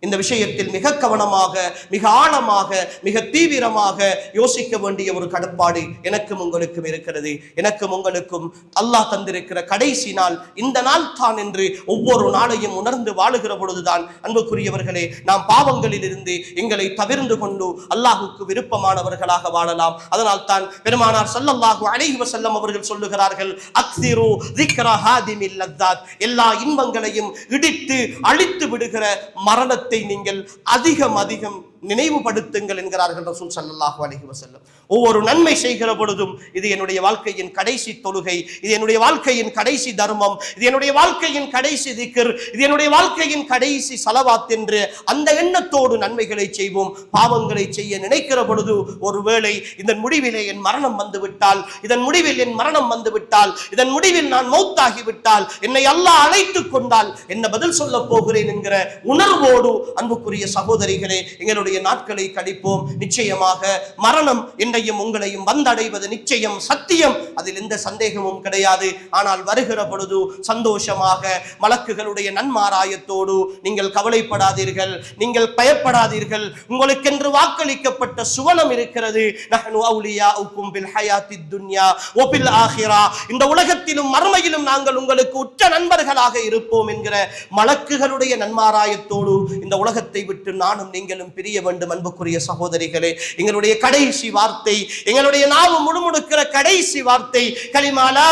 இந்த விஷயத்தில் மிக கவனமாக, மிக ஆழமாக, மிக தீவிரமாக யோசிக்க வேண்டிய ஒரு கடப்பாடு எனக்கும் உங்களுக்கும் இருக்கிறது. எனக்கும் உங்களுக்கும் அல்லாஹ் தந்திருக்கிற கடைசி நாள் இந்த நாள் தான் என்று ஒவ்வொரு நாளையும் உணர்ந்து வாழுகிற பொழுதுதான் அன்புக்குரியவர்களே நாம் பாவங்களில் இருந்து எங்களை தவிர்ந்து கொண்டு அல்லாஹுக்கு விருப்பமானவர்களாக வாழலாம். அதனால் தான் பெருமானார் ஸல்லல்லாஹு அலைஹி வஸல்லம் அவர்கள் சொல்லுகிறார்கள், அக்ஸிரு ذிக்ர ஹாதிமில் லத்தாத், எல்லா இன்பங்களையும் இடித்து அழித்து விடுகிற மரணத்தை நீங்கள் அதிகம் நினைவுபடுத்துங்கள் என்கிறார்கள் ரசூல் ஸல்லல்லாஹு அலைஹி வஸல்லம். ஒவ்வொரு நன்மை செய்கிற பொழுதும் இது என்னுடைய வாழ்க்கையின் கடைசி தொழுகை, இது என்னுடைய வாழ்க்கையின் கடைசி தர்மம், இது என்னுடைய வாழ்க்கையின் கடைசி திக்ர், இது என்னுடைய வாழ்க்கையின் கடைசி ஸலவாத் என்று அந்த எண்ணத்தோடு நன்மைகளை செய்வோம். பாவங்களை செய்ய நினைக்கிற பொழுது ஒருவேளை இதன் முடிவிலே என் மரணம் வந்துவிட்டால், இதன் முடிவில் என் மரணம் வந்துவிட்டால், இதன் முடிவில் நான் மௌத்தாகிவிட்டால், என்னை அல்லாஹ் அழைத்துக் கொண்டால் என்ன பதில் சொல்ல போகிறேன் என்கிற உணர்வோடு அன்புக்குரிய சகோதரிகளே எங்களுடைய நாட்களை கழிப்போம். நிச்சயமாக மரணம் என்னையும் உங்களையும் வந்தடைவது நிச்சயம், சத்தியம், அதில் எந்த சந்தேகமும் கிடையாது. ஆனால் வருகிற பொழுது சந்தோஷமாக மலக்குகளுடைய நன்மாராயத்தோடு நீங்கள் கவலைப்படாதீர்கள், நீங்கள் பயப்படாதீர்கள். உங்களுக்கென்று வாக்களிக்கப்பட்ட சுவனம் இருக்கிறது. நஹ்னு அவுலியாஉக்கும் பில் ஹயாத்தித் துன்யா வ பில் ஆகிரா, இந்த உலகத்திலும் மறுமையிலும் நாங்கள் உங்களுக்கு உற்ற நண்பர்களாக இருப்போம் என்கிற மலக்குகளுடைய நன்மாராயத்தோடு இந்த உலகத்தை விட்டு நானும் நீங்களும் பிரிய வேண்டும். அன்புக்குரிய சகோதரிகளே, எங்களுடைய கடைசி வார்த்தை, எங்களுடைய நாவு முணுமுணுக்கிற கடைசி வார்த்தை கலிமா லா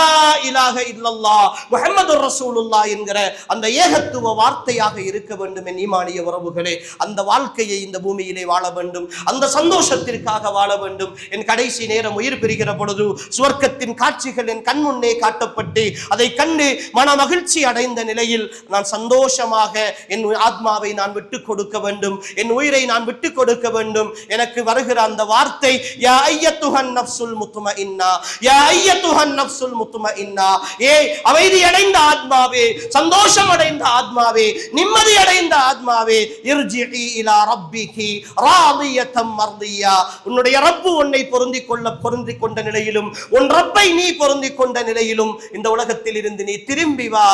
இலாஹ இல்லல்லாஹ் முஹம்மதுர் ரசூலுல்லாஹ் என்கிற அந்த ஏகத்துவ வார்த்தையாக இருக்க வேண்டும். என் ஈமானிய உறவுகளே, அந்த வாழ்க்கையை இந்த பூமியிலே வாழ வேண்டும், அந்த சந்தோஷத்திற்காக வாழ வேண்டும். என் கடைசி நேரம் உயிர் பெறுகிற பொழுது சுவர்க்கத்தின் காட்சிகள் என் கண் முன்னே காட்டப்பட்டு அதை கண்டு மன மகிழ்ச்சி அடைந்த நிலையில் நான் சந்தோஷமாக என் ஆத்மாவை நான் விட்டுக் கொடுக்க வேண்டும், என் உயிரை நான் விட்டுக் கொடுக்க வேண்டும். எனக்கு வருகிற அந்த வார்த்தை யா அய்யத்துஹன் நஃப்ஸுல் முத்மஇன்னா, யா அய்யத்துஹன் நஃப்ஸுல் முத்மஇன்னா, ஏ அமைதி அடைந்த ஆத்மாவே, சந்தோஷம் அடைந்த ஆத்மாவே, நிம்மதி அடைந்த ஆத்மாவே, இர்ஜிஇ இலா ரப்பிகி ராதியத்தம் மர்தியா, உன்னுடைய ரப்பு உன்னை பொருந்திக் கொண்ட நிலையிலும், உன் ரப்பை நீ பொருந்திக் கொண்ட நிலையிலும் இந்த உலகத்தில் இருந்து நீ திரும்பி வா.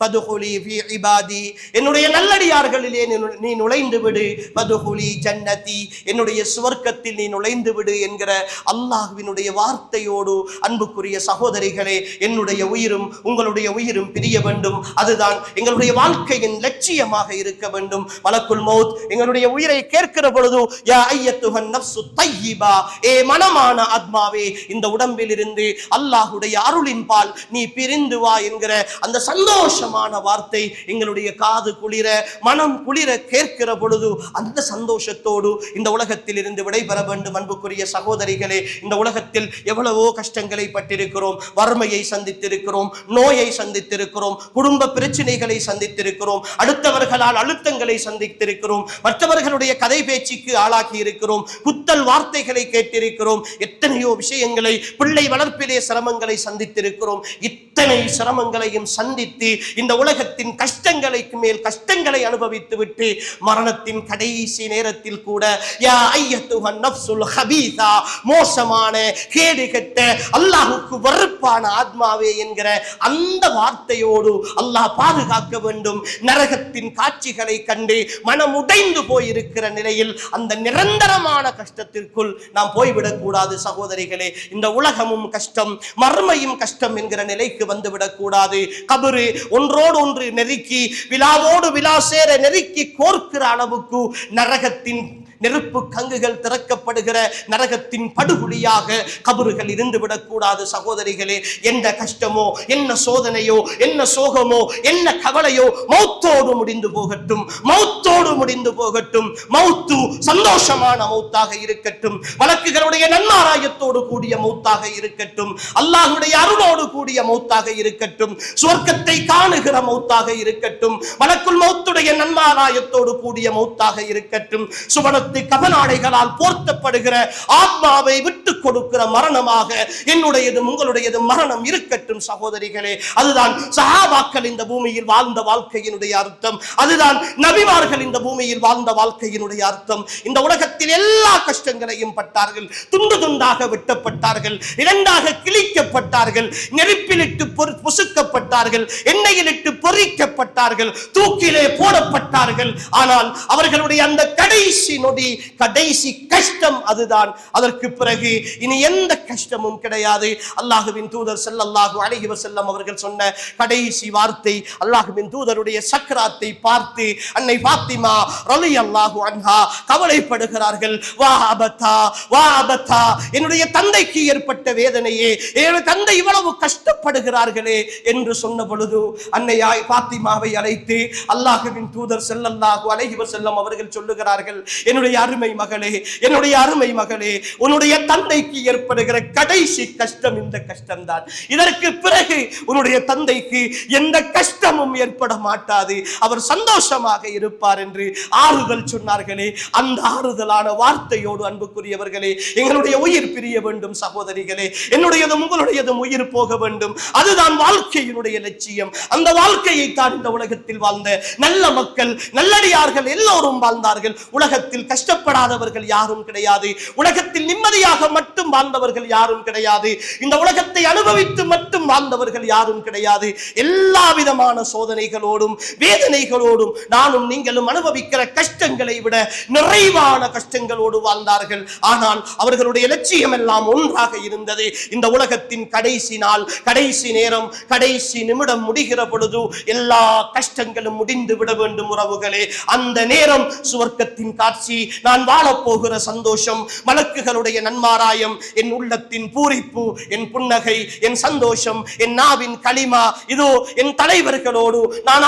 ஃபதுகுலி ஃபீ இபாதி, என்னுடைய நல்லடியார்களிலே நீ நுழைந்து விடு. ஃபதுகுலி ஜன்னதி, என்னுடைய சுவர்க்கத்தில் நீ நுழைந்து விடு என்கிற அல்லாஹ்வினுடைய வார்த்தையோடு அன்புக்குரிய சகோதரிகளே என்னுடைய உயிரும் உங்களுடைய உயிரும் பிரிய வேண்டும். அதுதான் எங்களுடைய வாழ்க்கையின் லட்சியமாக இருக்க வேண்டும். மலக்குல் மௌத் எங்களுடைய உயிரை கேட்கிற பொழுது யா அய்யத்துஹன் நஃப்ஸு தய்யிபா, ஏ மனமான ஆத்மாவே, இந்த உடம்பில் இருந்து அல்லாஹ்வுடைய அருளின் பால் நீ பிரிந்து வா என்கிற அந்த சந்தோஷமான வார்த்தை எங்களுடைய காது குளிர மனம் குளிர கேட்கிற பொழுது அந்த சந்தோஷத்தோடு இந்த உலகத்தில் இருந்து விடைபெற வேண்டும். அன்புக்குரிய சகோதரிகளே, இந்த உலகத்தில் எவ்வளவோ கஷ்டங்களை பட்டிருக்கிறோம், வறுமையை சந்தித்திருக்கிறோம், நோயை சந்தித்திருக்கிறோம், குடும்ப பிரச்சனைகளை சந்தித்திருக்கிறோம், அடுத்தவர்களால் அழுத்தங்களை சந்தித்திருக்கிறோம், மற்றவர்களுடைய கதை பேச்சுக்கு ஆளாகி இருக்கிறோம், குத்தல் வார்த்தைகளை கேட்டிருக்கிறோம், எத்தனையோ விஷயங்களை, பிள்ளை வளர்ப்பிலே சிரமங்களை சந்தித்திருக்கிறோம். இத்தனை சிரமங்களையும் சந்தித்து இந்த உலகத்தின் கஷ்டங்களுக்கு மேல் கஷ்டங்களை அனுபவித்து விட்டு மரணத்தின் கடைசி நேரத்தில் கூட யா அய்யத்துஹன் நஃப்ஸுல் ஹபீஸா, மோசமான கேடுகெட்ட அல்லாஹ்வுக்கு வெறுப்பான ஆத்மாவே என்கிற அந்த வார்த்தையோடு அல்லாஹ் பாதுகாக்க வேண்டும். நரகத்தின் காட்சிகளை கண்டு மனம் உடைந்து போயிருக்கிற நிலையில் அந்த நிரந்தரமான கஷ்டத்திற்குள் நாம் போய்விடக் கூடாது. சகோதரிகளே, இந்த உலகமும் கஷ்டம், மறுமையும் கஷ்டம் என்கிற நிலைக்கு வந்துவிடக் கூடாது. கபரு ஒன்றோடு ஒன்று நெருக்கி, விழாவோடு விழா சேர நெருக்கி கோர்க்கிற அளவுக்கு நரகத்தின் நெருப்பு கங்குகள் திறக்கப்படுகிற நரகத்தின் படுகொலியாக கபறுகள் இருந்து விடக்கூடாது. சகோதரிகளே, என்ன கஷ்டமோ, என்ன சோதனையோ, என்ன சோகமோ, என்ன கவலையோ மௌத்தோடு முடிந்து போகட்டும், மௌத்தோடு முடிந்து போகட்டும். மௌத்து சந்தோஷமான மௌத்தாக இருக்கட்டும், மலக்குகளுடைய நன்மாராயத்தோடு கூடிய மௌத்தாக இருக்கட்டும், அல்லாஹ்வுடைய அருளோடு கூடிய மௌத்தாக இருக்கட்டும், சுவர்க்கத்தை காணுகிற மௌத்தாக இருக்கட்டும், மலக்குல் மௌத்துடைய நன்மாராயத்தோடு கூடிய மௌத்தாக இருக்கட்டும், சுவனத்தை கபனாடைகளால் போர்த்தப்படுகிற ஆத்மாவை விட்டுக் கொடுக்கிற மரணமாக என்னுடையதும் உங்களுடையது மரணம் இருக்கட்டும். சகோதரிகளே, அதுதான் சஹாபாக்கள் இந்த பூமியில் வாழ்ந்த வாழ்க்கையினுடைய அர்த்தம், அதுதான் நபிமார்கள் இந்த பூமியில் வாழ்ந்த வாழ்க்கையினுடைய அர்த்தம். இந்த உலகத்தில் எல்லா கஷ்டங்களையும் பட்டார்கள், துண்டு துண்டாக வெட்டப்பட்டார்கள், இரண்டாக கிழிக்கப்பட்டார்கள், நெருப்பிலிட்டு பொசுக்கப்பட்டார்கள், எண்ணெயிலிட்டு பொறிக்கப்பட்டார்கள், தூக்கிலே போடப்பட்டார்கள். ஆனால் அவர்களுடைய அந்த கடைசி நொடி, கடைசி கஷ்டம் அதுதான். அதற்கு பிறகு இனி எந்த கஷ்டமும் கிடையாது. அல்லாஹ்வின் தூதர் ஸல்லல்லாஹு அலைஹி வஸல்லம் அவர்கள் சொன்ன கடைசி வார்த்தை, அல்லாஹ்வின் தூதருடைய சக்ராத்தை பார்த்து அன்னை ஃபாத்திமா ரலியல்லாஹு அன்ஹா கவலைப்படுகிறார்கள். வா அபதா, வா அபதா, என்னுடைய தந்தைக்கு ஏற்பட்ட வேதனையே, என்னுடைய தந்தை இவ்வளவு கஷ்டப்படுகிறார்களே என்று சொன்ன பொழுது அன்னை ஃபாத்திமாவை அழைத்து அல்லாஹ்வின் தூதர் ஸல்லல்லாஹு அலைஹி வஸல்லம் அவர்கள் சொல்லுகிறார்கள், என்னுடைய என்னுடைய அருமை மகளே, என்னுடைய அருமை மகளே, உன்னுடைய தந்தைக்கு ஏற்படுகிற கடைசி கஷ்டம் இந்த கஷ்டம்தான். இதற்கு பிறகு உன்னுடைய தந்தைக்கு எந்த கஷ்டமும் ஏற்பட மாட்டாது, அவர் சந்தோஷமாக இருப்பார் என்று ஆறுதல் சொன்னார்களே. அந்த ஆறுதலான வார்த்தையோடு அன்புக்குரியவர்களே, எங்களுடைய உயிர் பிரிய வேண்டும் சகோதரிகளே. என்னுடையதும் உங்களுடையதும் உயிர் போக வேண்டும். அதுதான் வாழ்க்கையினுடைய லட்சியம். அந்த வாழ்க்கையை தான் இந்த உலகத்தில் வாழ்ந்த நல்ல மக்கள், நல்லடியார்கள் எல்லோரும் வாழ்ந்தார்கள். உலகத்தில் கஷ்டப்படாதவர்கள் யாரும் கிடையாது. உலகத்தில் நிம்மதியாக மட்டும் வாழ்ந்தவர்கள் யாரும் கிடையாது. இந்த உலகத்தை அனுபவித்து மட்டும் வாழ்ந்தவர்கள் யாரும் கிடையாது. எல்லா விதமான சோதனைகளோடும் வேதனைகளோடும் நானும் நீங்களும் அனுபவிக்கிற கஷ்டங்களை விட நிறைவான கஷ்டங்களோடு வாழ்ந்தார்கள். ஆனால் அவர்களுடைய லட்சியம் எல்லாம் ஒன்றாக இருந்தது. இந்த உலகத்தின் கடைசி நாள், கடைசி நேரம், கடைசி நிமிடம் முடிகிற பொழுது எல்லா கஷ்டங்களும் முடிந்து விட வேண்டும் உறவுகளே. அந்த நேரம் சுவர்க்கத்தின் காட்சி, நான் வாழப்போகிற சந்தோஷம், மலக்குகளுடைய நன்மாராயம், என் உள்ளத்தின் பூரிப்பு, என் புன்னகை, என் சந்தோஷம், என் நாவின் களிமா, இதோ என் தலைவர்களோடு நான்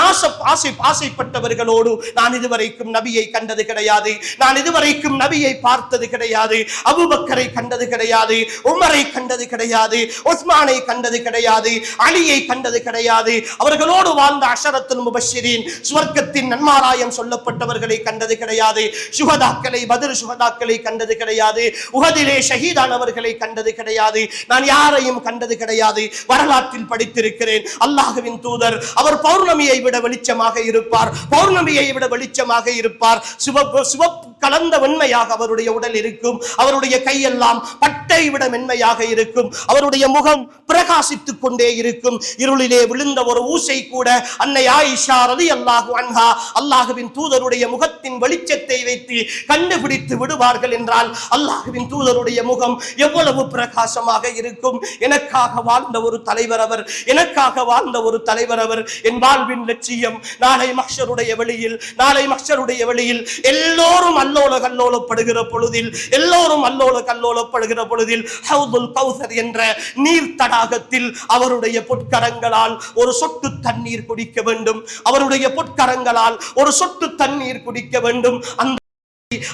ஆசைப்பட்டவர்களோடு நான் இதுவரைக்கும் நபியை கண்டது கிடையாது. நான் இதுவரைக்கும் நபியை பார்த்தது கிடையாது. அபூபக்கரை கண்டது கிடையாது. உமரை கண்டது கிடையாது. உஸ்மானை கண்டது கிடையாது. அலியை கண்டது கிடையாது. அவர்களோடு வாழ்ந்த அஷரத்துல் முபஷ்ஷிரீன், சுவர்க்கத்தின் நன்மாராயம் சொல்லப்பட்டவர்களை கண்டது கிடையாது. சுஹதாக்களை, பத்ர் சுஹதாக்களை கண்டது கிடையாது. உஹதிலே ஷஹீதானவர்களை கண்டது கிடையாது. நான் யாரையும் கண்டது கிடையாது. வரலாற்றில் படித்திருக்கிறேன். அல்லாஹ்வின் தூதர் அவர் பௌர்ணமியை விட வெளிச்சமாக இருப்பார். பௌர்ணமியை விட வெளிச்சமாக இருப்பார். சிவப்பு கலந்த வெண்மையாக அவருடைய உடல் இருக்கும். அவருடைய கையெல்லாம் பட்டை விட மென்மையாக இருக்கும். அவருடைய முகம் பிரகாசித்துக் கொண்டே இருக்கும். இருளிலே விழுந்த ஒரு ஊசை கூட அன்னை ஆயிஷா ரலியல்லாஹு அன்ஹா அல்லாஹ்வின் தூதருடைய முகத்தின் வெளிச்சத்தை வைத்து கண்டுபிடித்து விடுவார்கள் என்றால் அல்லாஹ்வின் தூதருடைய முகம் எவ்வளவு பிரகாசமாக இருக்கும். எனக்காக வாழ்ந்த ஒரு தலைவர் அவர். எனக்காக வாழ்ந்த ஒரு தலைவர் அவர். என் வாழ்வின் லட்சியம் நாளை மஹ்ஷருடைய வெளியில், நாளை மஹ்ஷருடைய வெளியில் எல்லோரும் அல்லோல கல்லோலப்படுகிற பொழுதில், எல்லோரும் அல்லோல கல்லோலப்படுகிற பொழுதில் ஹவுதுல் கௌசர் என்ற நீர் தடாகத்தில் அவருடைய பொற்கரங்களால் ஒரு சொட்டு தண்ணீர் குடிக்க வேண்டும். அவருடைய பொற்கரங்களால் ஒரு சொட்டு தண்ணீர் குடிக்க வேண்டும். அந்த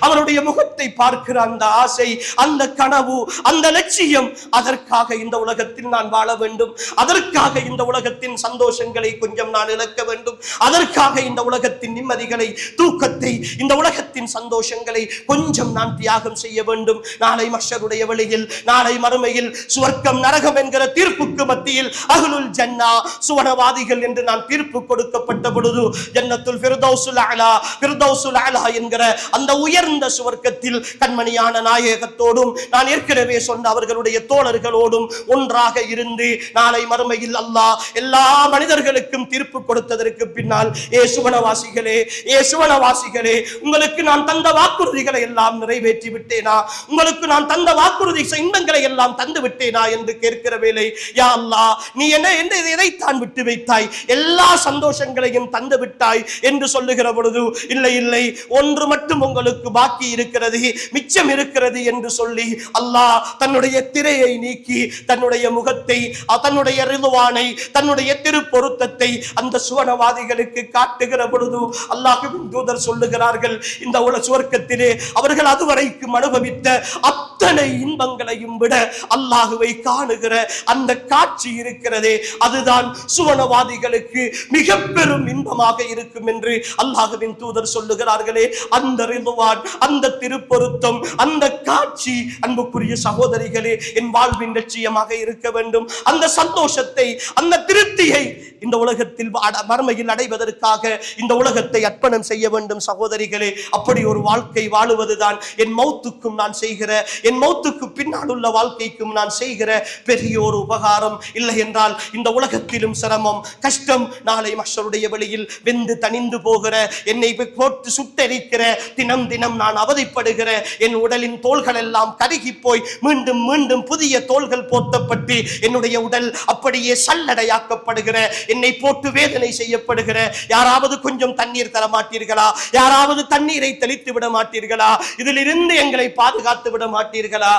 அவருடைய முகத்தை பார்க்கிற அந்த ஆசை, அந்த கனவு, அந்த லட்சியம், அதற்காக இந்த உலகத்தில் நான் வாழ வேண்டும். அதற்காக இந்த உலகத்தின் சந்தோஷங்களை கொஞ்சம் நான் இழக்க வேண்டும். அதற்காக இந்த உலகத்தின் நிம்மதிகளை, தூக்கத்தை, இந்த உலகத்தின் சந்தோஷங்களை கொஞ்சம் நான் தியாகம் செய்ய வேண்டும். நாளை மஹ்ஷருடைய வெளியில், நாளை மறுமையில், சுவர்க்கம் நரகம் என்கிற தீர்ப்புக்கு மத்தியில் அஹ்லுல் ஜன்னா, சுவனவாதிகள் என்று நான் தீர்ப்பு கொடுக்கப்பட்ட பொழுது ஜன்னத்துல் ஃபிர்தௌஸுல் அலா, ஃபிர்தௌஸுல் அலா என்கிற அந்த உயர்ந்த சுவர்க்கத்தில் கண்மணியான நாயகத்தோடும் நான் ஏற்கனவே சொன்ன அவர்களுடைய தோழர்களோடும் ஒன்றாக இருந்து நாளை மறுமையில் அல்லாஹ் எல்லா மனிதர்களுக்கும் தீர்ப்பு கொடுத்ததற்கு பின்னால், ஏ சுவனவாசிகளே, ஏ சுவனவாசிகளே, உங்களுக்கு நான் தந்த வாக்குறுதிகளை எல்லாம் நிறைவேற்றி விட்டேனா? உங்களுக்கு நான் தந்த வாக்குறுதி இன்பங்களை எல்லாம் தந்து விட்டேனா என்று கேட்கிற வேளை, யா அல்லாஹ், நீ என்ன எதைத்தான் விட்டு வைத்தாய்? எல்லா சந்தோஷங்களையும் தந்து விட்டாய் என்று சொல்லுகிற பொழுது, இல்லை இல்லை, ஒன்று மட்டும் உங்களுக்கு பாக்கி இருக்கிறது, மிச்சம் இருக்கிறது என்று சொல்லி அல்லாஹ் தன்னுடைய திரையை நீக்கி தன்னுடைய முகத்தை, தன்னுடைய ரிதுவானை, தன்னுடைய திருப்பொருத்தத்தை அந்த சுவனவாதிகளுக்கு காட்டுகிற பொழுது அல்லாஹ்வின் தூதர் சொல்லுகிறார்கள், இந்த சுவர்க்கத்திலே அவர்கள் அதுவரைக்கும் அனுபவித்த அத்தனை இன்பங்களையும் விட அல்லாஹுவை காணுகிற அந்த காட்சி இருக்கிறதே, அதுதான் சுவனவாதிகளுக்கு மிக பெரும் இன்பமாக இருக்கும் என்று அல்லாஹ்வின் தூதர் சொல்லுகிறார்களே. அந்த ரிதுவான், அந்த திருப்பொருத்தம், அந்த காட்சி அன்புக்குரிய சகோதரிகளே என் வாழ்வின் லட்சியமாக இருக்க வேண்டும். அந்த சந்தோஷத்தை, அந்த திருப்தியை இந்த உலகத்தில் மறுமையில் அடைவதற்காக இந்த உலகத்தை அர்ப்பணம் செய்ய வேண்டும் சகோதரிகளே. அப்படி ஒரு வாழ்க்கை வாழுவதுதான் என் மௌத்துக்கும் நான் செய்கிற, என் மௌத்துக்கு பின்னால் உள்ள வாழ்க்கைக்கும் நான் செய்கிற பெரிய ஒரு உபகாரம். இல்லை என்றால் இந்த உலகத்திலும் சிரமம், கஷ்டம், நாளை மஹ்ஷருடைய வெளியில் வெந்து தணிந்து போகிற, என்னை போட்டு சுட்டெரிக்கிற, தினம் தினம் நான் அவதிப்படுகிற, என் உடலின் தோள்கள் எல்லாம் கருகி போய் மீண்டும் மீண்டும் புதிய தோள்கள் போர்த்தப்பட்டு என்னுடைய உடல் அப்படியே சல்லடையாக்கப்படுகிற, என்னை போட்டு வேதனை செய்யப்படுகிற, யாராவது கொஞ்சம் தண்ணீர் தர மாட்டீர்களா? யாராவது தண்ணீரை தெளித்து விட மாட்டீர்களா? இதிலிருந்து எங்களை பாதுகாத்து விட மாட்டீர்கள்? மாட்டீர்களா?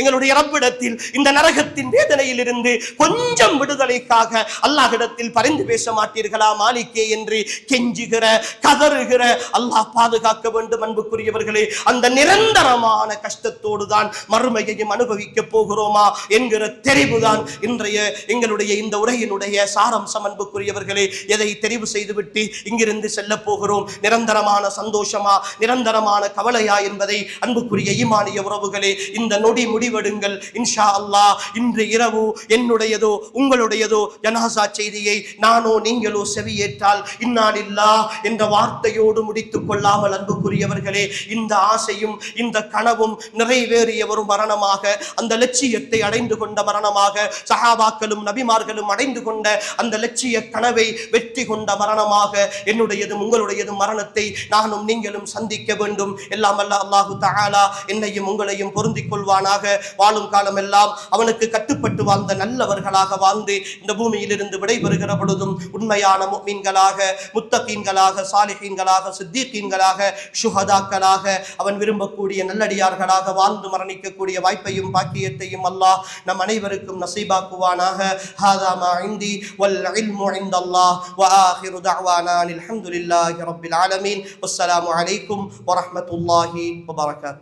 எங்களுடைய ரப்பிடத்தில் இந்த நரகத்தின் வேதனையில் இருந்து கொஞ்சம் விடுதலைக்காக அல்லாஹ்விடத்தில் பரிந்து பேச மாட்டீர்களா மாலிக்கே என்று கெஞ்சுகிற கதறுகிற அல்லாஹ் பாதுகாக்க வேண்டும். அன்புக்குரியவர்களே, அந்த நிரந்தரமான கஷ்டத்தோடு தான் மறுமையையும் அனுபவிக்க போகிறோமா என்கிற தெரிவுதான் இன்றைய எங்களுடைய இந்த உரையினுடைய சாராம்சம். அன்புக்குரியவர்களே, எதை தெரிவு செய்துவிட்டு இங்கிருந்து செல்ல போகிறோம்? நிரந்தரமான சந்தோஷமா, நிரந்தரமான கவலையா என்பதை அன்புக்குரிய ஈமானிய உறவுகளே, இந்த நொடி முடிவெடுங்கள். இன்ஷா அல்லாஹ் இன்று இரவு என்னுடையதோ உங்களுடையதோ ஜனாசா செய்தியை நானோ நீங்களோ செவியேற்றால் இன்னா லில்லாஹ் என்ற வார்த்தையோடு முடித்துக் கொள்ளாமல், அன்புக்குரியவர்களே, இந்த ஆசையும் இந்த கனவும் நிறைவேறிய ஒரு மரணமாக, அந்த லட்சியத்தை அடைந்து கொண்ட மரணமாக, சஹாபாக்களும் நபிமார்களும் அடைந்து கொண்ட அந்த லட்சிய கனவை வெற்றி கொண்ட மரணமாக என்னுடையதும் உங்களுடையதும் மரணத்தை நானும் நீங்களும் சந்திக்க வேண்டும். எல்லாம் அல்ல அல்லாஹு தஆலா என்னையும் உங்களையும் பொருந்திக் கொள்வானாக. வாழும் காலம் எல்லாம் அவனுக்கு கட்டுப்பட்டு வாழ்ந்த நல்லவர்களாக வாழ்ந்து இந்த பூமியிலிருந்து விடைபெறுகிற பொழுதும் உண்மையான முஃமின்களாக, முத்தகீன்களாக, சாலிஹீன்களாக, சித்தீகீன்களாக, ஷுஹதாக்களாக, அவன் விரும்பக்கூடிய நல்லடியார்களாக வாழ்ந்து மரணிக்கக்கூடிய வாய்ப்பையும் பாக்கியத்தையும் அல்லாஹ் நம் அனைவருக்கும் நசீபாக்குவானாக. ஹாதா மா இந்தி வல் இல்மு இன்தல்லாஹ் வ ஆகிரு தஅவானா அல்ஹம்துலில்லாஹி ரப்பில் ஆலமீன். வஸ்ஸலாமு அலைக்கும் வ ரஹ்மத்துல்லாஹி வ பரகாத்துஹு.